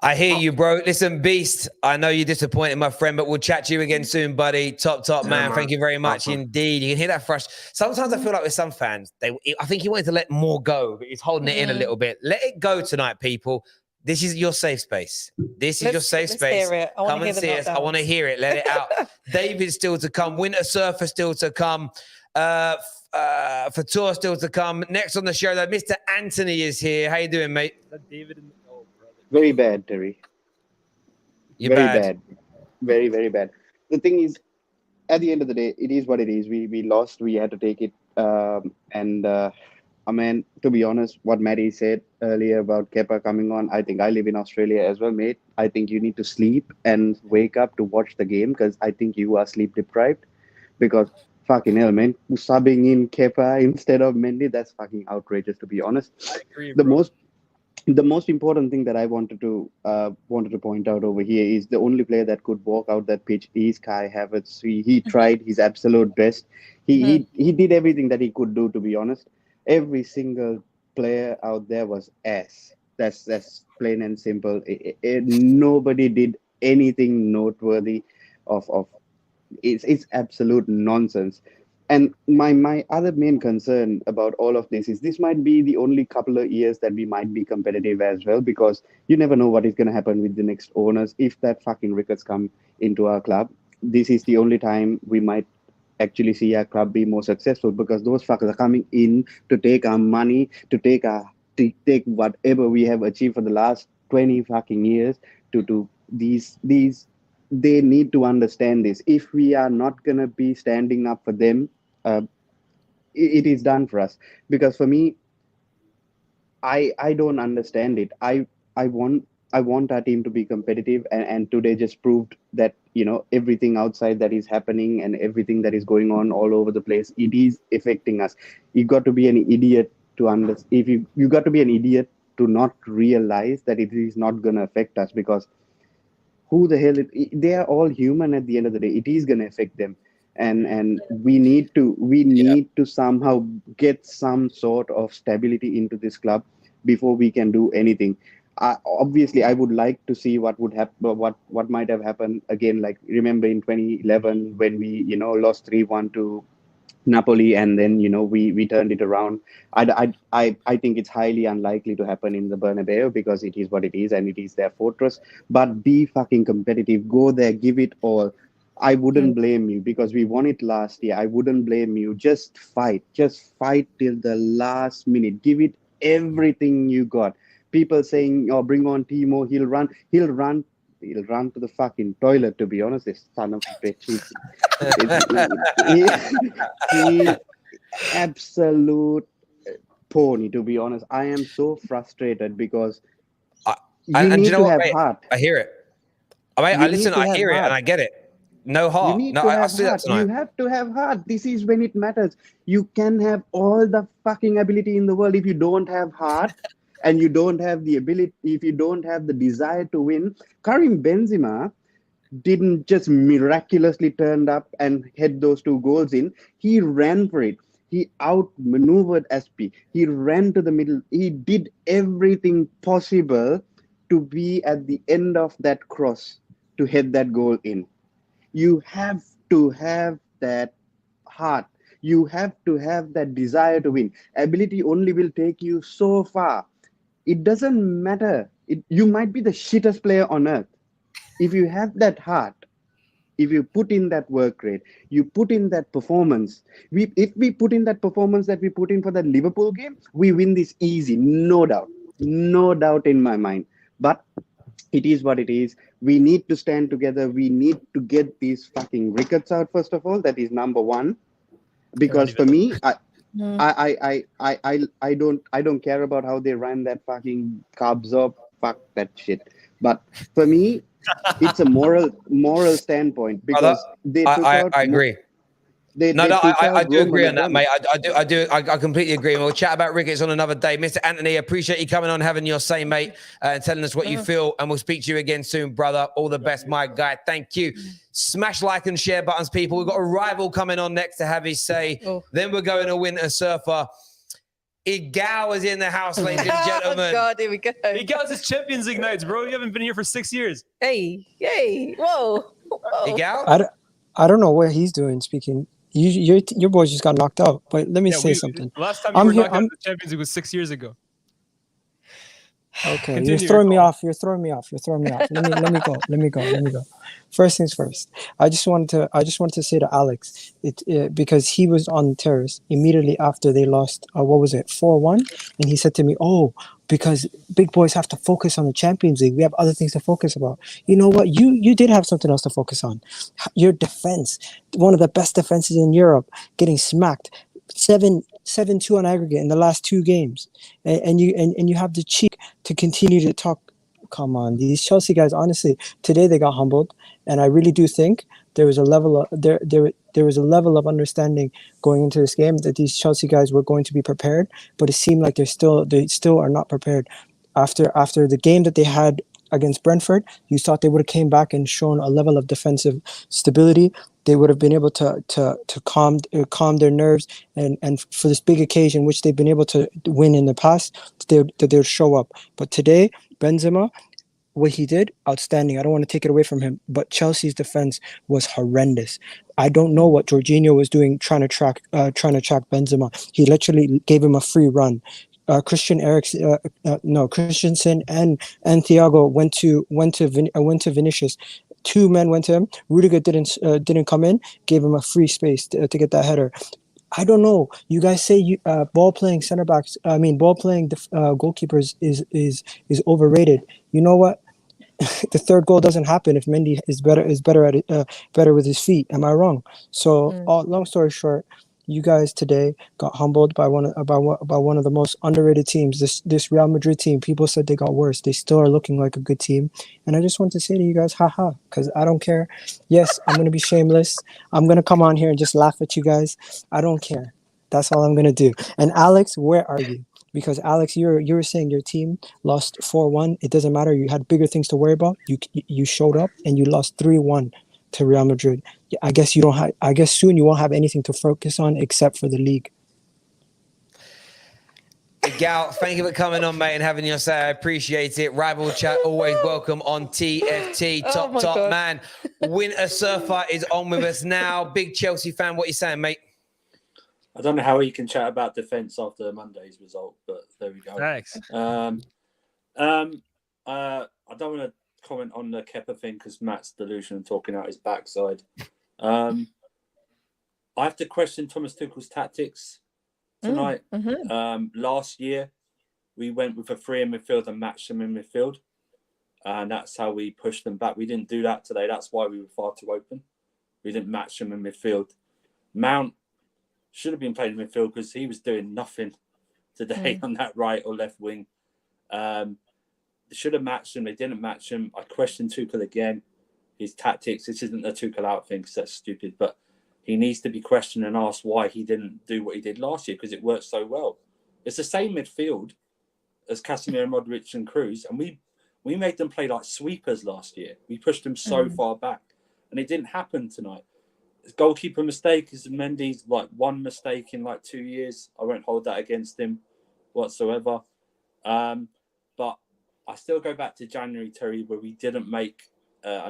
I hear you, bro. Listen, Beast, I know you're disappointed, my friend, but we'll chat to you again soon, buddy. Top man. Thank you very much indeed. You can hear that Sometimes I feel like with some fans, I think he wanted to let more go, but he's holding it in a little bit. Let it go tonight, people. This is your safe space. This is your safe space. Hear it. Come and see us. I want to hear it. Let it out. David's still to come. Winter Surfer still to come. Fatur still to come. Next on the show, though, Mr. Anthony is here. How you doing, mate? David and Very bad, Terry. You're very bad. Very, very bad. The thing is, at the end of the day, it is what it is. We lost. We had to take it. I mean, to be honest, what Maddie said earlier about Kepa coming on, I think I live in Australia as well, mate. I think you need to sleep and wake up to watch the game because I think you are sleep deprived. Because fucking hell, man, subbing in Kepa instead of Mendy, that's fucking outrageous, to be honest. I agree, bro. The most important thing that I wanted to point out over here is the only player that could walk out that pitch is Kai Havertz. He tried his absolute best. He did everything that he could do, to be honest. Every single player out there was ass. That's plain and simple. Nobody did anything noteworthy of it's absolute nonsense. And my other main concern about all of this might be the only couple of years that we might be competitive as well, because you never know what is going to happen with the next owners. If that fucking Ricketts come into our club, this is the only time we might actually see our club be more successful, because those fuckers are coming in to take our money, to take whatever we have achieved for the last 20 fucking years to these they need to understand this. If we are not going to be standing up for them, it is done for us. Because for me, I don't understand it. I want our team to be competitive, and today just proved that, everything outside that is happening and everything that is going on all over the place, it is affecting us. You got to be an idiot to understand. If you got to be an idiot to not realize that it is not going to affect us, because who the hell they are all human at the end of the day. It is going to affect them. And we need to somehow get some sort of stability into this club before we can do anything. Obviously, I would like to see what would happen, what might have happened again. Like, remember in 2011 when we lost 3-1 to Napoli, and then we turned it around. I think it's highly unlikely to happen in the Bernabeu, because it is what it is and it is their fortress. But be fucking competitive, go there, give it all. I wouldn't blame you, because we won it last year. I wouldn't blame you. Just fight till the last minute. Give it everything you got. People saying, "Oh, bring on Timo. He'll run to the fucking toilet." To be honest, this son of a bitch. He absolute pony. To be honest, I am so frustrated because you need to have heart. I hear it. I listen. I hear it, and I get it. No heart. You need to have heart. You have to have heart. This is when it matters. You can have all the fucking ability in the world. If you don't have heart and you don't have the ability, if you don't have the desire to win, Karim Benzema didn't just miraculously turn up and head those 2 goals in. He ran for it. He outmaneuvered SP. He ran to the middle. He did everything possible to be at the end of that cross to head that goal in. You have to have that heart. You have to have that desire to win. Ability only will take you so far. It doesn't matter. You might be the shittest player on earth. If you have that heart, if you put in that work rate, you put in that performance. If we put in that performance that we put in for that Liverpool game, we win this easy, no doubt in my mind. But it is what it is. We need to stand together. We need to get these fucking rickets out first of all. That is number one. Because for me, I don't care about how they ran that fucking carbs up. Fuck that shit. But for me, it's a moral standpoint because they took out. I agree. I do agree on that, mate. I completely agree. And we'll chat about rickets on another day. Mr. Anthony, appreciate you coming on, having your say, mate, and telling us what you feel. And we'll speak to you again soon, brother. All the best, my guy. Thank you. Smash like and share buttons, people. We've got a rival coming on next to have his say. Then we're going to Winter Surfer. Igal is in the house, ladies and gentlemen. Oh God, here we go. Igal's his Champions League nights, bro. You haven't been here for 6 years. Hey, whoa. Igal? I don't know what he's doing speaking. Your boys just got knocked out. But let me say something. Last time you were knocked out of the Champions League was 6 years ago. Okay, you're throwing me off. Let me go. First things first. I just wanted to say to Alex, because he was on the terrace immediately after they lost. What was it, 4-1? And he said to me, "Oh, because big boys have to focus on the Champions League. We have other things to focus about." You know what? You did have something else to focus on. Your defense, one of the best defenses in Europe, getting smacked 7-2 on aggregate in the last 2 games, and you have the cheek to continue to talk. Come on, these Chelsea guys. Honestly, today they got humbled, and I really do think there was a level of there was a level of understanding going into this game that these Chelsea guys were going to be prepared, but it seemed like they still are not prepared. After the game that they had against Brentford, you thought they would have came back and shown a level of defensive stability. They would have been able to calm their nerves, and for this big occasion, which they've been able to win in the past, they would show up. But today, Benzema, what he did, outstanding. I don't want to take it away from him, but Chelsea's defense was horrendous. I don't know what Jorginho was doing trying to track Benzema. He literally gave him a free run. Christensen and Thiago went to Vinicius. 2 men went to him. Rudiger didn't come in, gave him a free space to get that header. I don't know. You guys say ball playing center backs. I mean, ball playing goalkeepers is overrated. You know what? The third goal doesn't happen if Mendy is better with his feet. Am I wrong? So, long story short, you guys today got humbled by one of the most underrated teams. This Real Madrid team. People said they got worse. They still are looking like a good team. And I just want to say to you guys, haha, because I don't care. Yes, I'm gonna be shameless. I'm gonna come on here and just laugh at you guys. I don't care. That's all I'm gonna do. And Alex, where are you? Because Alex, you were saying your team lost 4-1. It doesn't matter. You had bigger things to worry about. You showed up and you lost 3-1 to Real Madrid. I guess soon you won't have anything to focus on except for the league. Gal, thank you for coming on, mate, and having your say. I appreciate it. Rival chat, always welcome on TFT. Top God. Man. Winter Surfer is on with us now. Big Chelsea fan. What you saying, mate? I don't know how you can chat about defence after Monday's result, but there we go. Thanks. I don't want to comment on the Kepa thing because Matt's delusional talking out his backside. I have to question Thomas Tuchel's tactics tonight. Last year, we went with a 3 in midfield and matched them in midfield. And that's how we pushed them back. We didn't do that today. That's why we were far too open. We didn't match them in midfield. Mount should have been playing in midfield because he was doing nothing today on that right or left wing. They should have matched him. They didn't match him. I questioned Tuchel again. His tactics. This isn't a Tuchel out thing because that's stupid. But he needs to be questioned and asked why he didn't do what he did last year because it worked so well. It's the same midfield as Casemiro, Modric and Kroos. And we made them play like sweepers last year. We pushed them so far back. And it didn't happen tonight. Goalkeeper mistake is Mendy's like one mistake in like 2 years. I won't hold that against him whatsoever. But I still go back to January, Terry, where we didn't make, I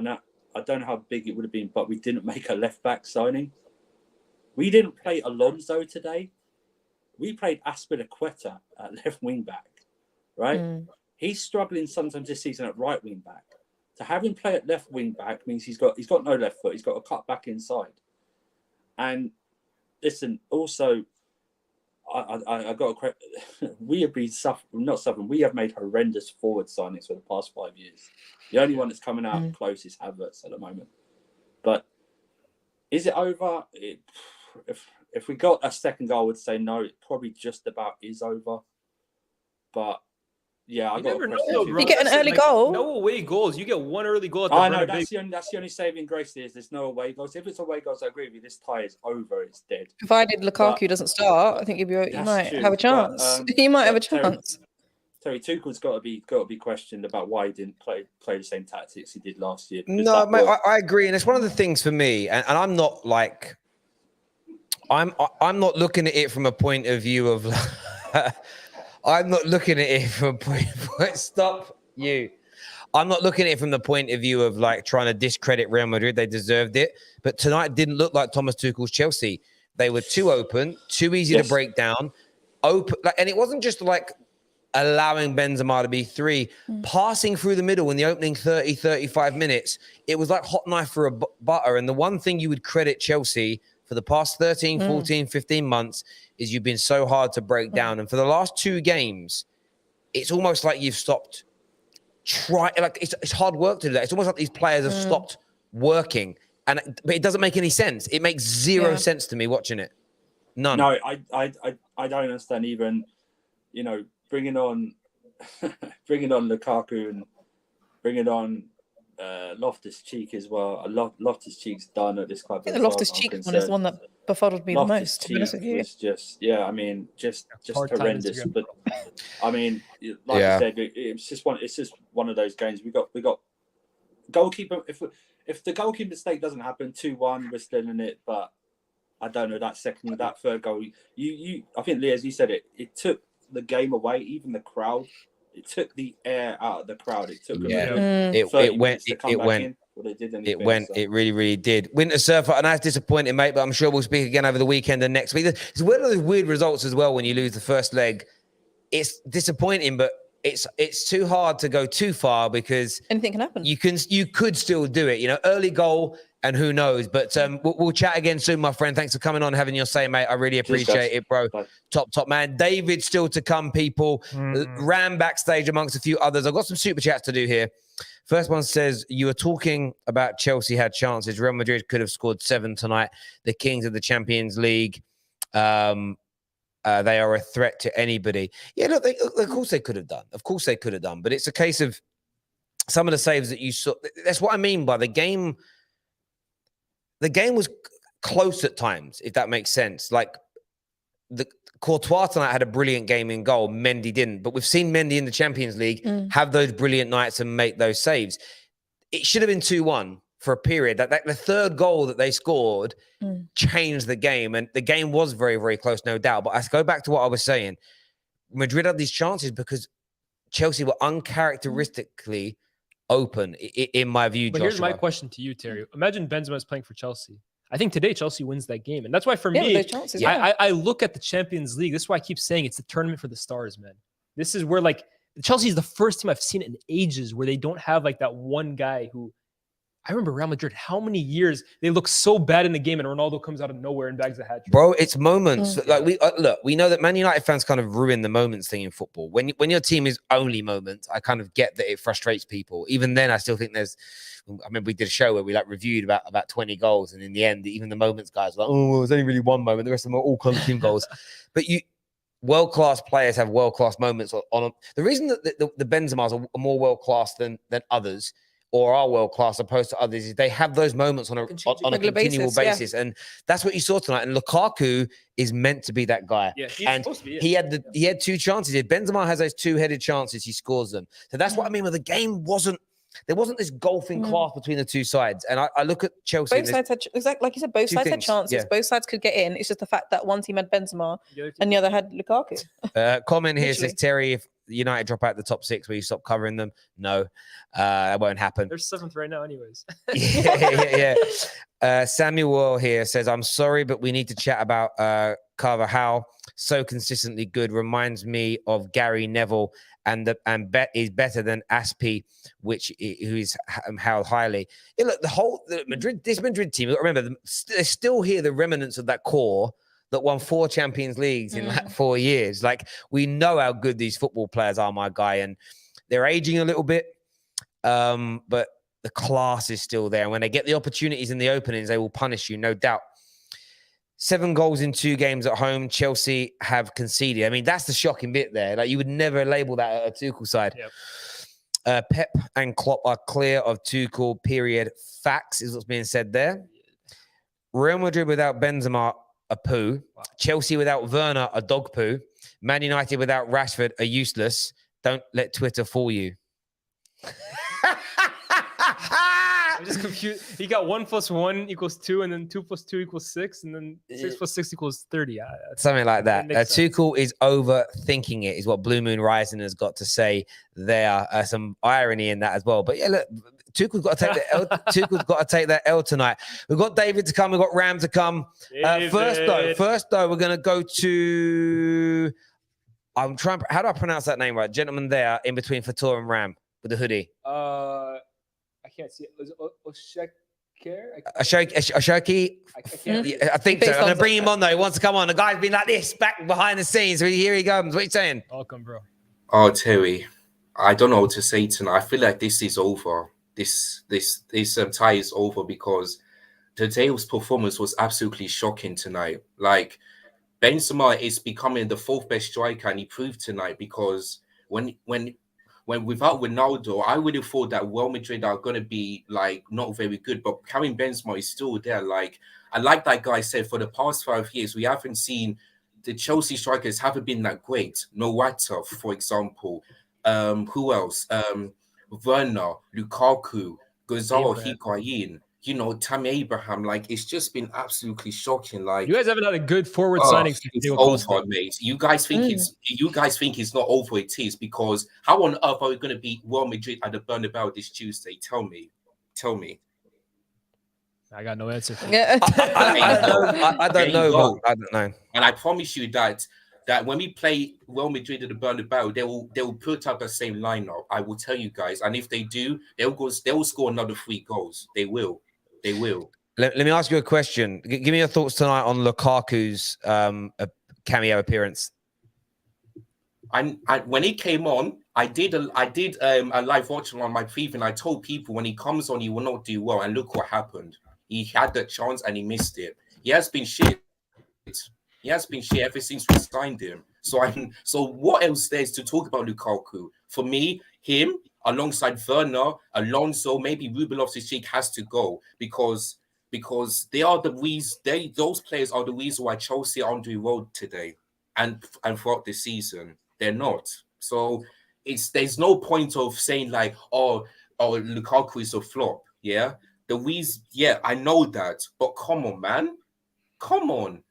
don't know how big it would have been, but we didn't make a left back signing. We didn't play Alonso today. We played Aspilicueta at left wing back, right? He's struggling sometimes this season at right wing back. To have him play at left wing back means he's got no left foot. He's got to cut back inside. And listen, also, I got a question. We have been not suffering. We have made horrendous forward signings for the past 5 years. The only one that's coming out close is Havertz at the moment. But is it over? If we got a second goal, I would say no. It probably just about is over. But yeah, I got a question. You get an early goal. No away goals. You get one early goal at the I know that's the only saving grace. There's no away goals. If it's away goals, I agree with you. This tie is over. It's dead. Provided Lukaku doesn't start, I think you might have a chance. You might have a chance. Terry Tuchel's got to be questioned about why he didn't play the same tactics he did last year. No, mate, I agree, and it's one of the things for me, and I'm not like I'm not looking at it from a point of view of I'm not looking at it from a point of stop you. I'm not looking at it from the point of view of like trying to discredit Real Madrid. They deserved it, but tonight didn't look like Thomas Tuchel's Chelsea. They were too open, too easy to break down. And it wasn't just like allowing Benzema to be three, passing through the middle in the opening 30, 35 minutes. It was like hot knife for a butter. And the one thing you would credit Chelsea for the past 13, 14, 15 months is you've been so hard to break down. And for the last 2 games, it's almost like you've stopped trying. Like it's hard work to do that. It's almost like these players have stopped working. But it doesn't make any sense. It makes zero sense to me watching it. None. No, I don't understand even, bringing on Lukaku and bringing on Loftus-Cheek as well. Loftus-Cheek's done at this club. I think the Loftus-Cheek one is the one that befuddled me the most, to be honest with you. Was just horrendous. But I mean, like I said, it's just one of those games. We got goalkeeper. If the goalkeeper mistake doesn't happen, 2-1, we're still in it. But I don't know, that third goal. I think, Lee, as you said, it took the game away. Even the crowd, it took the air out of the crowd. It took it really, really did. Winter Surfer, and that's disappointing, mate, but I'm sure we'll speak again over the weekend and next week. It's one of those weird results as well when you lose the first leg. It's disappointing, but it's too hard to go too far because anything can happen. You could still do it, early goal, and who knows. But we'll chat again soon, my friend. Thanks for coming on, having your say, mate. I really appreciate it, bro. Bye. Top man. David still to come, people. Ran backstage amongst a few others. I've got some super chats to do here. First one says, you were talking about Chelsea had chances. Real Madrid could have scored 7 tonight. The kings of the Champions League. They are a threat to anybody. Yeah, look, of course they could have done. Of course they could have done. But it's a case of some of the saves that you saw. That's what I mean by the game. The game was close at times, if that makes sense. Like the Courtois tonight had a brilliant game in goal. Mendy didn't. But we've seen Mendy in the Champions League have those brilliant nights and make those saves. It should have been 2-1 for a period. That the third goal that they scored changed the game. And the game was very, very close, no doubt. But I go back to what I was saying. Madrid had these chances because Chelsea were uncharacteristically open, in my view, But Joshua. here's my question to you, Terry. Imagine Benzema's playing for Chelsea. I think today Chelsea wins that game. And that's why for me, chances, I look at the Champions League. This is why I keep saying it's the tournament for the stars, man. This is where Chelsea is the first team I've seen in ages where they don't have that one guy who, I remember Real Madrid, how many years they look so bad in the game and Ronaldo comes out of nowhere and bags a hat trick. Bro, it's moments. We know that Man United fans kind of ruin the moments thing in football. When your team is only moments, I kind of get that it frustrates people. Even then, I still think I remember we did a show where we reviewed about 20 goals, and in the end, even the moments guys were like, oh, well, there's only really one moment. The rest of them are all color team goals. But world-class players have world-class moments on the reason that the Benzemas are more world-class than others, or are world-class opposed to others, is they have those moments on a continual basis. And that's what you saw tonight. And Lukaku is meant to be that guy. Yeah, he's and supposed to be. he had 2 chances. If Benzema has those 2-headed chances, he scores them. So that's what I mean with the game there wasn't this golfing class between the 2 sides. And I look at Chelsea. Both sides had, exactly like you said, both sides had chances. Yeah. Both sides could get in. It's just the fact that one team had Benzema and the other had Lukaku. Comment here says, Terry, if United drop out the top 6, will you stop covering them? No, that won't happen. They're 7th right now anyways. yeah. Samuel here says, I'm sorry, but we need to chat about Carvajal. So consistently good. Reminds me of Gary Neville and is better than Aspi, who is held highly. Yeah, look, this Madrid team, remember, they still hear the remnants of that core that won 4 Champions Leagues in like 4 years. Like, we know how good these football players are, my guy, and they're aging a little bit, but the class is still there. And when they get the opportunities in the openings, they will punish you, no doubt. 7 goals in 2 games at home. Chelsea have conceded. I mean, that's the shocking bit there. Like, you would never label that at a Tuchel side. Yep. Pep and Klopp are clear of Tuchel, period. Facts is what's being said there. Real Madrid without Benzema, a poo. Wow. Chelsea without Werner, a dog poo. Man United without Rashford, are useless. Don't let Twitter fool you. I'm just confused. He got 1 + 1 = 2, and then 2 + 2 = 6, and then 6 + 6 = 30. Something like that. That makes sense. Tuchel is overthinking it, is what Blue Moon Rising has got to say there. Some irony in that as well. But yeah, look, Tuchel's got to take the L. Tuchel's got to take that L tonight. We've got David to come. We've got Ram to come. First though, we're gonna go to. I'm trying. How do I pronounce that name right? Gentleman there in between Fator and Ram with the hoodie. I can't see it. Was it Oshekir? Ashaki. I can't. Yeah, I think so. I'm gonna bring him on though. He wants to come on. The guy's been like this back behind the scenes. So here he comes. What are you saying? Welcome, bro. Oh, Terry, I don't know what to say tonight. I feel like this is over. This tie is over because today's performance was absolutely shocking tonight. Like, Benzema is becoming the 4th best striker, and he proved tonight because when without Ronaldo, I would have thought that Real Madrid are going to be like not very good, but Karim Benzema is still there. Like, I like that guy said, for the past 5 years, we haven't seen the Chelsea strikers haven't been that great. Morata, for example. Who else? Werner, Lukaku, Gonzalo Higuain, you know, Tammy Abraham. Like, it's just been absolutely shocking. Like, You guys haven't had a good forward signing. it's over, mate. You guys think it's not over? It is, because how on earth are we going to beat Real Madrid at the Bernabeu this Tuesday? Tell me. I got no answer. Yeah. I don't know. And I promise you that when we play Real Madrid at the Bernabeu, they will put up the same lineup. I will tell you guys, and if they do, they'll score another 3 goals. They will. Let me ask you a question. Give me your thoughts tonight on Lukaku's cameo appearance. When he came on, I did a live watching on my preview, and I told people when he comes on, he will not do well. And look what happened. He had the chance and he missed it. He has been shit. He has been shit ever since we signed him. So what else there is to talk about Lukaku? For me, him alongside Werner, Alonso, maybe Ruben Loftus-Cheek has to go because they are the reason. Those players are the reason why Chelsea are on the road today and throughout the season. They're not. So there's no point of saying like, oh, Lukaku is a flop. Yeah, the reason. Yeah, I know that, but come on, man, come on.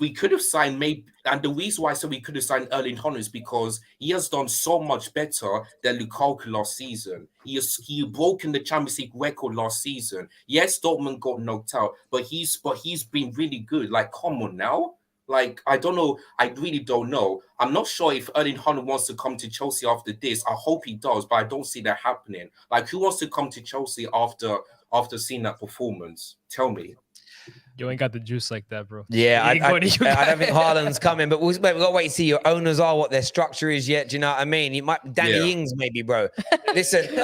We could have signed maybe, and the reason why I said we could have signed Erling Haaland is because he has done so much better than Lukaku last season. He broken the Champions League record last season. Yes, Dortmund got knocked out, but he's been really good. Like, come on now. Like, I don't know. I really don't know. I'm not sure if Erling Haaland wants to come to Chelsea after this. I hope he does, but I don't see that happening. Like, who wants to come to Chelsea after seeing that performance? Tell me. You ain't got the juice like that, bro. Yeah, I don't think Haaland's coming, but we've got to wait and see. Your owners are what their structure is yet. Do you know what I mean? You might Danny Ings maybe, bro. Listen,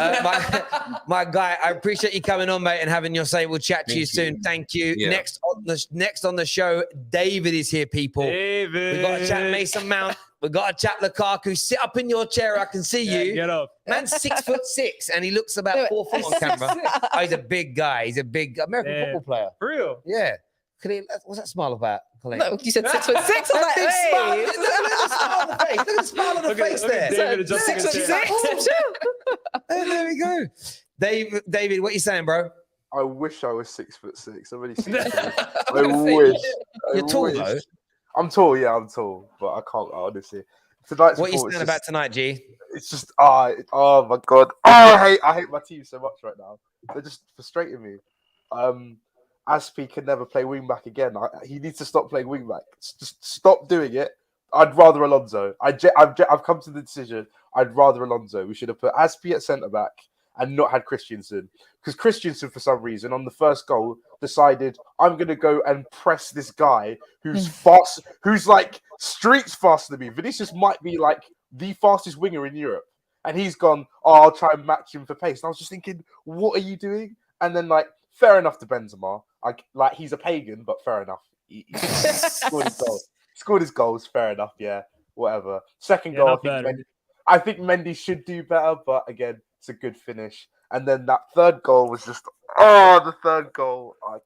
my guy, I appreciate you coming on, mate, and having your say. We'll chat to you soon. Thank you. Yeah. Next on the show, David is here, people. David. We've got to chat Mason Mount. We've got to chat Lukaku. Sit up in your chair. I can see you. Get up. Man's 6'6", and he looks about 4 foot on camera. Oh, he's a big guy. He's a big American football player. For real? Yeah. What's that smile about, Colleen? No, you said 6'6". I was like, hey. Look at the smile on the face. Look at the smile on the face there. David, 6'6". There we go. David, what are you saying, bro? I wish I was 6'6". I'm really 6'6". I wish. You're tall, though. I'm tall, yeah, I'm tall, but I can't, honestly. Tonight's what are you saying about tonight, G? It's just, oh my God. Oh, I hate my team so much right now. They're just frustrating me. Aspie can never play wing back again. He needs to stop playing wing back. Just stop doing it. I'd rather Alonso. I've come to the decision. I'd rather Alonso. We should have put Aspie at centre back and not had Christensen, because Christensen, for some reason, on the first goal, decided I'm going to go and press this guy who's fast, who's like streets faster than me. Vinicius might be like the fastest winger in Europe, and he's gone, oh, I'll try and match him for pace. And I was just thinking, what are you doing? And then, like, fair enough to Benzema. Like he's a pagan, but fair enough. He scored his goals. Scored his goals. Fair enough. Yeah, whatever. Second goal, I think Mendy should do better, but again, it's a good finish. And then that third goal was just, the third goal. I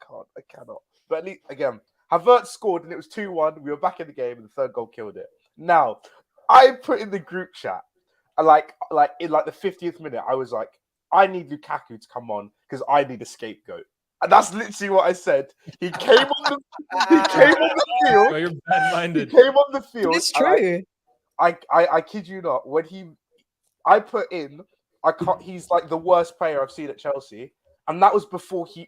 cannot. But at least, again, Havertz scored and it was 2-1. We were back in the game and the third goal killed it. Now, I put in the group chat, like in like the 50th minute, I was like, I need Lukaku to come on because I need a scapegoat. And that's literally what I said. He came on the field. Oh, you're bad-minded. He came on the field. It's true. I kid you not. I put in, he's like the worst player I've seen at Chelsea. And that was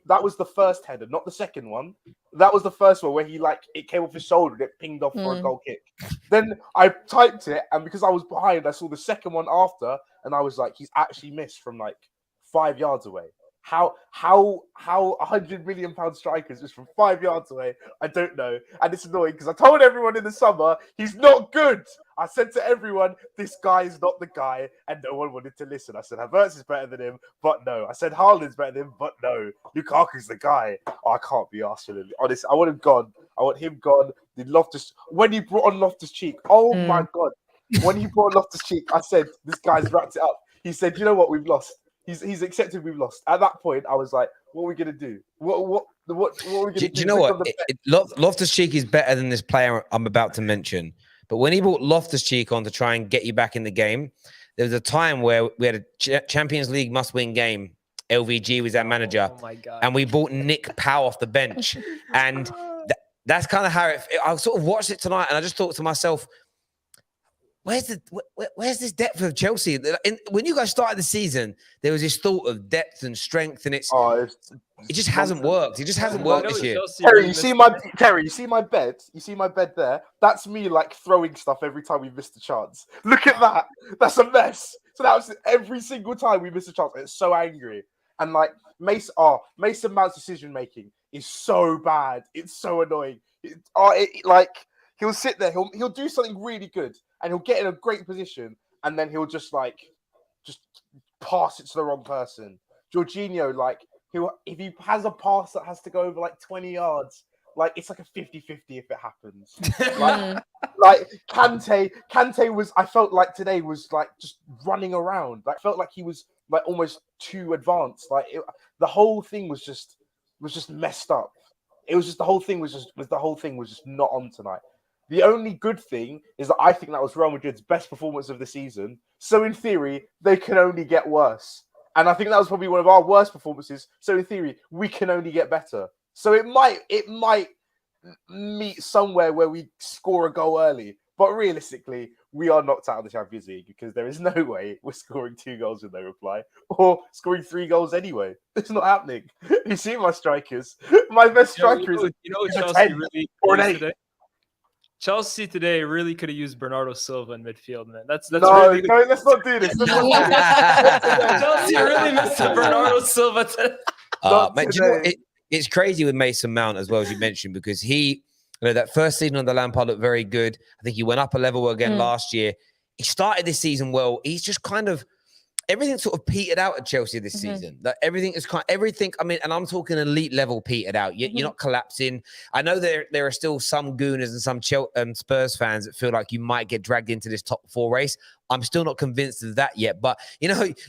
that was the first header, not the second one. That was the first one where it came off his shoulder and it pinged off for a goal kick. Then I typed it, and because I was behind, I saw the second one after, and I was like, he's actually missed from like 5 yards away. How 100 million pound strikers is from 5 yards away? I don't know. And it's annoying because I told everyone in the summer he's not good. I said to everyone, this guy is not the guy, and no one wanted to listen. I said Havertz is better than him, but no. I said Haaland's better than him, but no. Lukaku's the guy. Oh, I can't be arsed with him. Honestly, I want him gone. I want him gone. When he brought on Loftus-Cheek, oh my God. When he brought Loftus-Cheek, I said, this guy's wrapped it up. He said, you know what, we've lost. He's accepted we've lost. At that point, I was like, what are we going to do? What are we going to do? Do you know what? Loftus-Cheek is better than this player I'm about to mention. But when he brought Loftus-Cheek on to try and get you back in the game, there was a time where we had a Champions League must-win game. LVG was our manager. Oh my God. And we brought Nick Powell off the bench. And that's kind of how I sort of watched it tonight, and I just thought to myself, where's this depth of Chelsea? When you guys started the season, there was this thought of depth and strength, and it just hasn't worked. It just hasn't worked this year. Terry, you see my bed? You see my bed there? That's me like throwing stuff every time we missed a chance. Look at that. That's a mess. So that was every single time we missed a chance. It's so angry. And like Mason Mount's decision making is so bad. It's so annoying. He'll sit there, he'll do something really good, and he'll get in a great position, and then he'll just pass it to the wrong person. Jorginho, if he has a pass that has to go over like 20 yards, it's like a 50-50 if it happens. Kante was, I felt like today was like just running around. I felt like he was like almost too advanced. The whole thing was just messed up. It was just the whole thing was just not on tonight. The only good thing is that I think that was Real Madrid's best performance of the season. So in theory, they can only get worse. And I think that was probably one of our worst performances. So in theory, we can only get better. So it might meet somewhere where we score a goal early. But realistically, we are knocked out of the Champions League because there is no way we're scoring 2 goals with no reply or scoring 3 goals anyway. It's not happening. You see my strikers. My best striker is Chelsea really or an 8. Chelsea today really could have used Bernardo Silva in midfield, man. Let's let's not do this. Chelsea really missed Bernardo Silva today. Mate, do you know what? It's crazy with Mason Mount as well, as you mentioned, because that first season on the Lampard looked very good. I think he went up a level again last year. He started this season well. He's just kind of everything sort of petered out at Chelsea this season. Like everything. I mean, and I'm talking elite level petered out. You're not collapsing. I know there are still some gooners and some Spurs fans that feel like you might get dragged into this top 4 race. I'm still not convinced of that yet. But,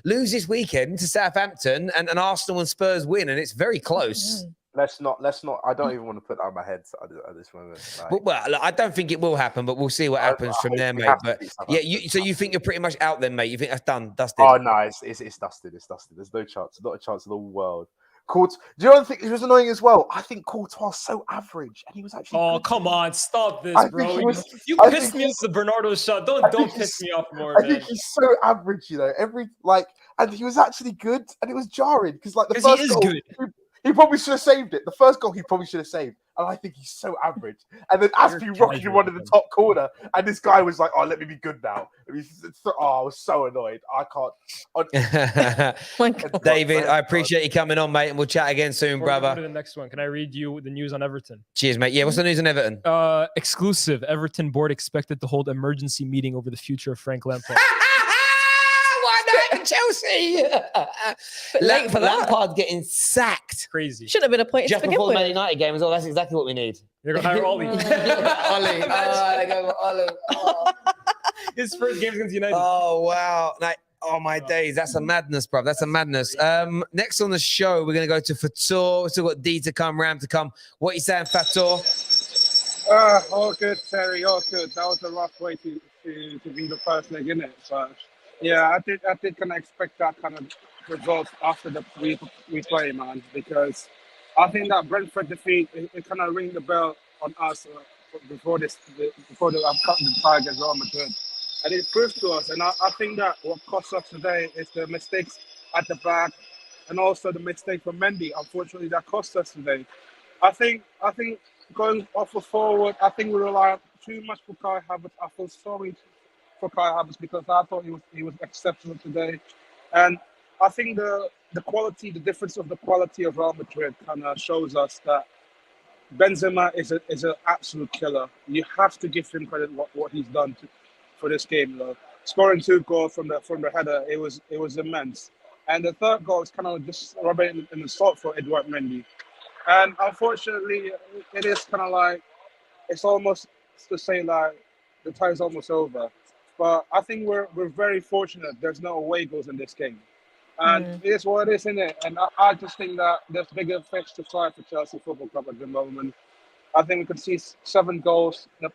lose this weekend to Southampton and Arsenal and Spurs win, and it's very close. Let's not. I don't even want to put that on my head at this moment. Well, I don't think it will happen, but we'll see what happens from there, mate. But yeah, you think you're pretty much out then, mate? You think that's done, dusted? Oh no, it's dusted. It's dusted. There's no chance. Not a chance in the world. Do you know what I think it was annoying as well? I think Courtois was so average, and he was actually. Oh come on, stop this, bro! You pissed me off the Bernardo shot. Don't piss me off more. I think he's so average, and he was actually good, and it was jarring because the first goal. Good. He probably should have saved it. The first goal he probably should have saved. And I think he's so average. And then Aspie rocking him onto the top corner. And this guy was like, oh, let me be good now. I was so annoyed. I can't. David, I appreciate you coming on, mate. And we'll chat again soon, Before we brother. go to the next one, can I read you the news on Everton? Cheers, mate. Yeah, what's the news on Everton? Exclusive. Everton board expected to hold emergency meeting over the future of Frank Lampard. Why not Chelsea? Late for that. Lampard getting sacked. Crazy. Should have been appointed Just to begin before the Man with. United game as well. That's exactly what we need. They're going to hire Ollie. Ollie. They go with Ollie. Oh. His first game against United. Oh, wow. Oh, my days. That's a madness, bro. That's a madness. Next on the show, we're going to go to Fator. We've still got D to come, Ram to come. What are you saying, Fator? All good, Terry. All good. That was a rough way to be the first leg in it. But yeah, I did kind of expect that kind of results after the we play, man, because I think that Brentford defeat it kind of ring the bell on us before the Tigers Real Madrid, and it proved to us. And I think that what cost us today is the mistakes at the back, and also the mistake from Mendy. Unfortunately, that cost us today. I think going off the forward, I think we rely too much for Kai Havertz. I feel sorry for Kai Havertz because I thought he was exceptional today, and I think the difference of the quality of Real Madrid kind of shows us that Benzema is an absolute killer. You have to give him credit what he's done for this game. Though. Scoring 2 goals from the header, it was immense. And the third goal is kind of just rubbing in the salt for Edouard Mendy. And unfortunately, it is kind of like it's almost to say like the time's almost over. But I think we're very fortunate. There's no away goals in this game. And it is what it is, isn't it? And I just think that there's bigger fish to fry for Chelsea Football Club at the moment. I think we could see 7 goals in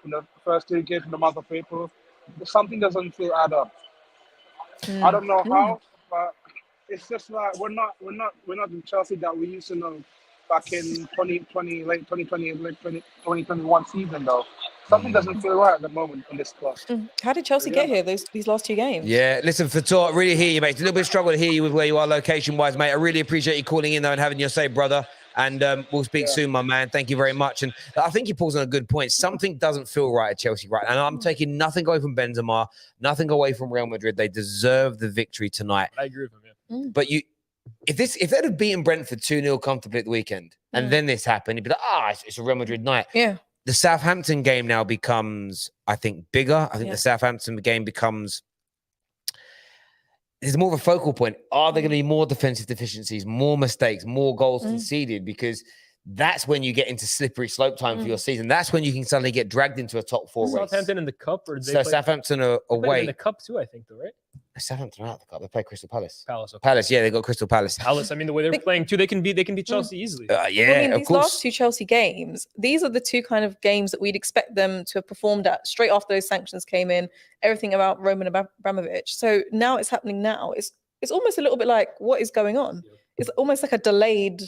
the first 2 games in the month of April. Something doesn't feel add up. I don't know how, but it's just like we're not the Chelsea that we used to know back in 2020, late 2020, late 2021 season though. Something doesn't feel right at the moment in this club. How did Chelsea get here these last 2 games? Yeah, listen, Fator, really hear you, mate. It's a little bit of struggle to hear you with where you are location-wise, mate. I really appreciate you calling in, though, and having your say, brother. And we'll speak soon, my man. Thank you very much. And I think you paused on a good point. Something doesn't feel right at Chelsea right now. And I'm taking nothing away from Benzema, nothing away from Real Madrid. They deserve the victory tonight. I agree with him, yeah. But if they'd have beaten Brentford 2-0 comfortably at the weekend, and then this happened, you'd be like, it's a Real Madrid night. Yeah. The Southampton game now becomes, I think, bigger. I think the Southampton game becomes, there's more of a focal point. Are there going to be more defensive deficiencies, more mistakes, more goals conceded? Because that's when you get into slippery slope time for your season. That's when you can suddenly get dragged into a top 4 race. Southampton in the cup, or did So Southampton are away. in the cup too, I think, though, right? Southampton are out of the cup. They play Crystal Palace. Okay. Palace, yeah, they got Crystal Palace. Palace. I mean, the way they're playing too, they can beat Chelsea easily. Yeah, I mean, of these course. last 2 Chelsea games, these are the 2 kind of games that we'd expect them to have performed at straight after those sanctions came in. Everything about Roman Abramovich. So now it's happening now. It's almost a little bit like, what is going on? It's almost like a delayed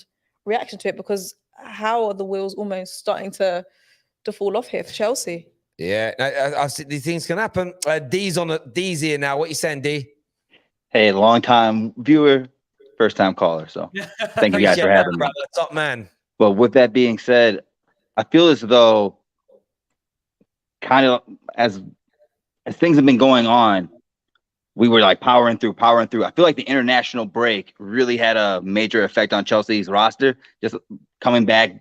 reaction to it, because how are the wheels almost starting to fall off here for Chelsea? Yeah, I see these things can happen. D's here now. What are you saying, D? Hey, long time viewer, first time caller. So thank you guys for having me. Brother, top man. Well, with that being said, I feel as though kind of as things have been going on, we were like powering through. I feel like the international break really had a major effect on Chelsea's roster. Just coming back,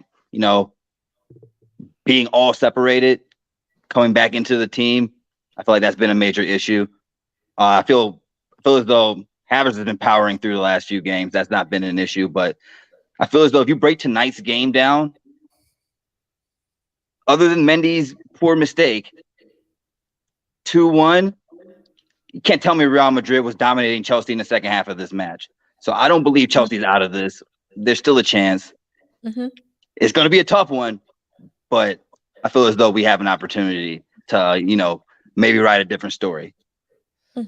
being all separated, coming back into the team. I feel like that's been a major issue. I feel as though Havertz has been powering through the last few games. That's not been an issue, but I feel as though if you break tonight's game down, other than Mendy's poor mistake, 2-1, you can't tell me Real Madrid was dominating Chelsea in the second half of this match. So I don't believe Chelsea's out of this. There's still a chance. It's going to be a tough one, but I feel as though we have an opportunity to, maybe write a different story.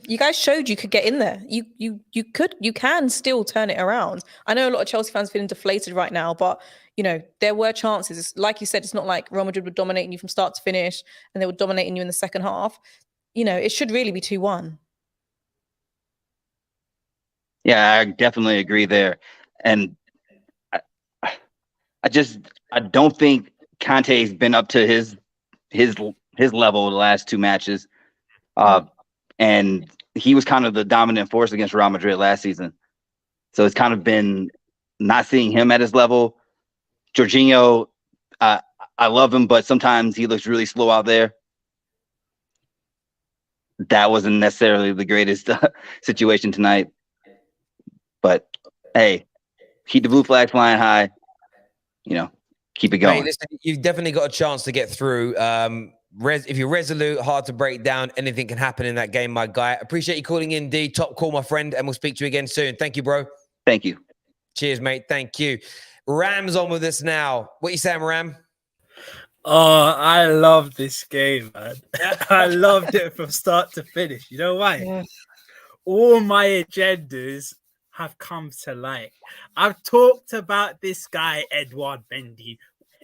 You guys showed you could get in there. You can still turn it around. I know a lot of Chelsea fans feeling deflated right now, but there were chances. Like you said, it's not like Real Madrid were dominating you from start to finish and they were dominating you in the second half. It should really be 2-1. Yeah, I definitely agree there. And I don't think Conte's been up to his level the last 2 matches. And he was kind of the dominant force against Real Madrid last season. So it's kind of been not seeing him at his level. Jorginho, I love him, but sometimes he looks really slow out there. That wasn't necessarily the greatest situation tonight. But hey, keep the blue flag flying high. Keep it going. Mate, listen, you've definitely got a chance to get through. If you're resolute, hard to break down, anything can happen in that game, my guy. Appreciate you calling in, D. Top call, my friend, and we'll speak to you again soon. Thank you, bro. Thank you. Cheers, mate. Thank you. Ram's on with us now. What you saying, Ram? Oh, I love this game, man. I loved it from start to finish. You know why? Yeah. All my agendas have come to light. I've talked about this guy, Edouard Mendy,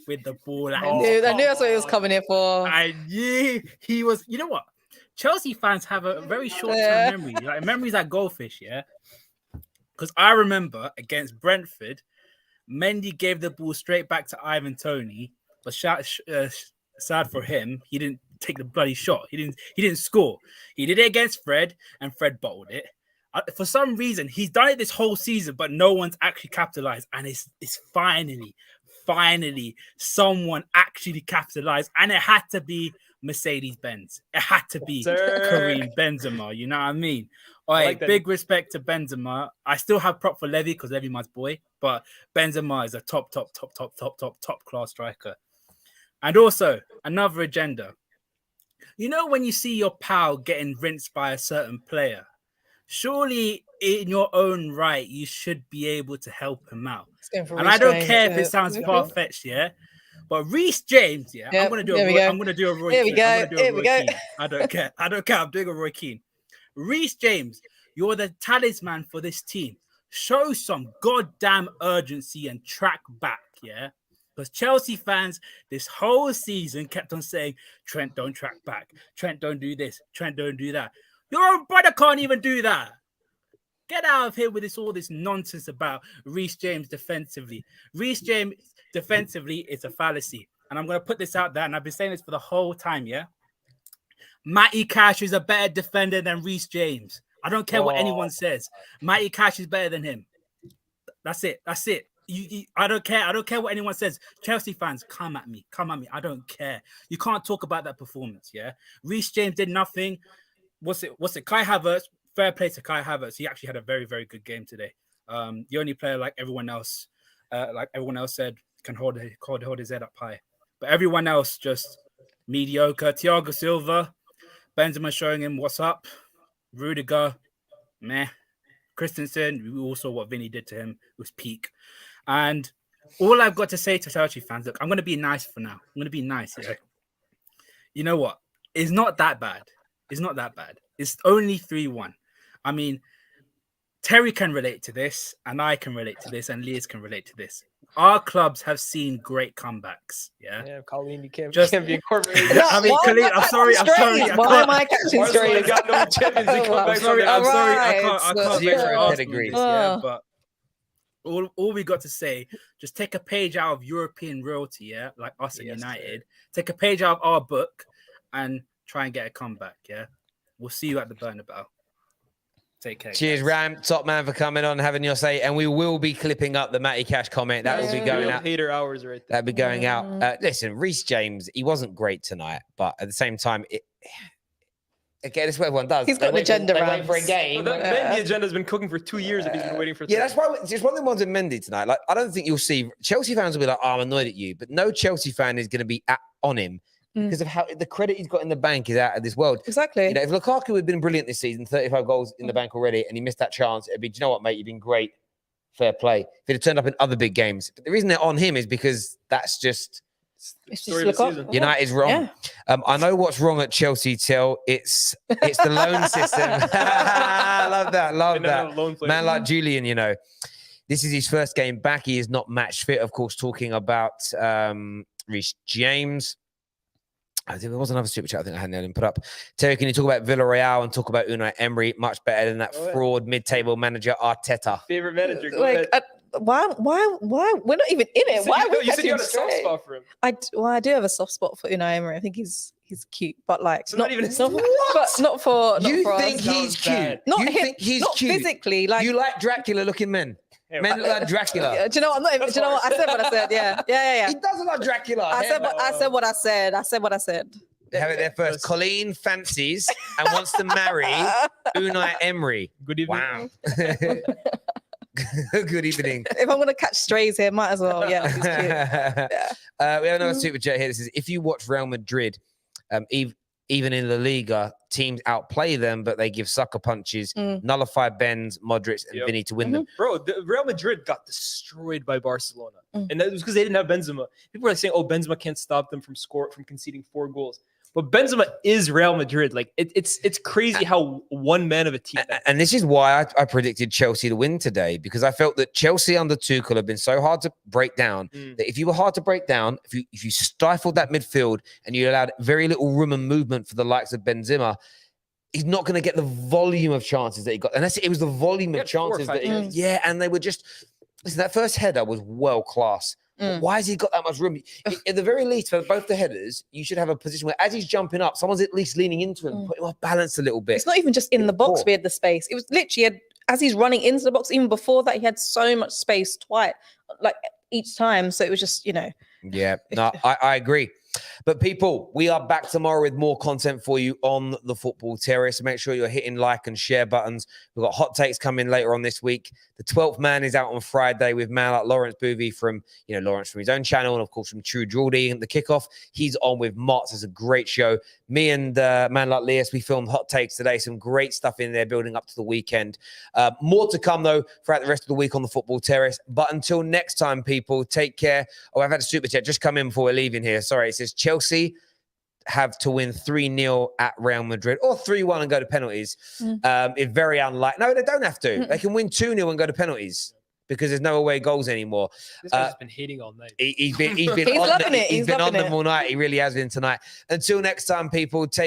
with the ball. I knew that's what he was coming here for. I knew he was. You know what? Chelsea fans have a very short-term memory. Like memories like goldfish, yeah? Because I remember against Brentford, Mendy gave the ball straight back to Ivan Toney. But sad for him, he didn't take the bloody shot. He didn't score. He did it against Fred, and Fred bottled it. For some reason, he's done it this whole season, but no one's actually capitalized. And it's finally someone actually capitalized, and it had to be Mercedes-Benz. It had to be Karim Benzema. You know what I mean? All right, big respect to Benzema. I still have prop for Levy because Levy my boy, but Benzema is a top class striker. And also another agenda. You know when you see your pal getting rinsed by a certain player, surely in your own right you should be able to help him out. And I don't care if it sounds far-fetched, yeah. But Reece James, yeah, I'm gonna do a Roy Here Keane. we go. Here we go. I don't care. I'm doing a Roy Keane. Reece James, you're the talisman for this team. Show some goddamn urgency and track back, yeah. Because Chelsea fans this whole season kept on saying, Trent, don't track back. Trent, don't do this. Trent, don't do that. Your own brother can't even do that. Get out of here with all this nonsense about Reece James defensively. Reece James defensively is a fallacy. And I'm going to put this out there, and I've been saying this for the whole time, yeah? Matty Cash is a better defender than Reece James. I don't care what anyone says. Matty Cash is better than him. That's it. I don't care. I don't care what anyone says. Chelsea fans, come at me. I don't care. You can't talk about that performance, yeah? Reece James did nothing. What's it? Kai Havertz, fair play to Kai Havertz. He actually had a very, very good game today. The only player like everyone else said, can hold his head up high. But everyone else just mediocre. Thiago Silva, Benzema showing him what's up. Rudiger, meh. Christensen, we all saw what Vinny did to him. It was peak. And all I've got to say to Chelsea fans, look, I'm going to be nice for now. I'm going to be nice. Yeah? You know what? It's not that bad. It's only 3-1. I mean, Terry can relate to this, and I can relate to this, and Liz can relate to this. Our clubs have seen great comebacks. Yeah, Colleen, you can't be incorporated. I mean, Colleen, I'm sorry. Why am I catching straight? Got no Champions League comebacks. I'm sorry. I can't Zero pedigrees. Yeah, but all we got to say, just take a page out of European royalty, yeah, like us at United. Take a page out of our book and try and get a comeback. Yeah, we'll see you at the Bernabeu. Take care. Cheers, guys. Ram. Top man for coming on and having your say. And we will be clipping up the Matty Cash comment. That will be going out. Hater hours right there. That'll be going out. Listen, Reece James, he wasn't great tonight, but at the same time, again, it's what everyone does. He's got an agenda, They wait for a game. Well, Mendy agenda's been cooking for 2 years if he's been waiting for. Yeah, that's why it's one of the ones in Mendy tonight. Like, I don't think you'll see Chelsea fans will be like, "Oh, I'm annoyed at you," but no Chelsea fan is going to be on him. Because of how the credit he's got in the bank is out of this world. Exactly. You know, if Lukaku had been brilliant this season, 35 goals in the bank already, and he missed that chance, it'd be, do you know what, mate? You've been great. Fair play. If he'd have turned up in other big games. But the reason they're on him is because that's just United's wrong. Yeah. I know what's wrong at Chelsea, Till. It's the loan system. Love that. Man like Julian, you know. This is his first game back. He is not match fit, of course, talking about Reece James. I think there was another super chat I think I hadn't put up. Terry, can you talk about Villarreal and talk about Unai Emery? Much better than that fraud mid-table manager Arteta. Favorite manager. Go Like, ahead. why? We're not even in it. So Why? you said you had a soft spot for him. I do have a soft spot for Unai Emery. I think he's cute, but like So not even but not for. You for think us. he's cute? Not You him, think he's not cute? physically. Like You like Dracula-looking men? Hey, Men look like Dracula. do you know what? I'm not even. Do you know what? I said what I said. Yeah. He doesn't like Dracula. I said what I said. I said what I said. They have it there first. Colleen fancies and wants to marry Unai Emery. Good evening. Wow. Good evening. If I'm gonna catch strays here, might as well. Yeah, he's cute. Yeah. We have another super chat here. This is if you watch Real Madrid, even in La Liga, teams outplay them, but they give sucker punches, nullify Benz, Modric, and Vinny to win them. Bro, the Real Madrid got destroyed by Barcelona, and that was because they didn't have Benzema. People are saying, "Oh, Benzema can't stop them from conceding 4 goals." But Benzema is Real Madrid. Like it's crazy how one man of a team. And this is why I predicted Chelsea to win today, because I felt that Chelsea under Tuchel have been so hard to break down that if you were hard to break down, if you stifled that midfield and you allowed very little room and movement for the likes of Benzema, he's not going to get the volume of chances that he got. And it was the volume of chances that and they were just listen. That first header was world class. Why has he got that much room? At the very least, for both the headers, you should have a position where as he's jumping up, someone's at least leaning into him, put him off balance a little bit. It's not even just in the box we had the space. It was literally as he's running into the box, even before that, he had so much space like each time. So it was just, Yeah, no, I agree. But people, we are back tomorrow with more content for you on the Football Terrace. Make sure you're hitting like and share buttons. We've got hot takes coming later on this week. The 12th man is out on Friday with man like Lawrence Boovy from, Lawrence from his own channel and of course from True Geordie and the kickoff. He's on with Mott's. It's a great show. Me and man like Leas, we filmed hot takes today. Some great stuff in there building up to the weekend. More to come though throughout the rest of the week on the Football Terrace. But until next time, people, take care. Oh, I've had a super chat just come in before we're leaving here. Sorry, it says Chelsea have to win 3-0 at Real Madrid or 3-1 and go to penalties. It's very unlikely. No, they don't have to. They can win 2-0 and go to penalties because there's no away goals anymore. This guy's been hating all night. He's been He's on loving it. He's been on them all night. He really has been tonight. Until next time, people, take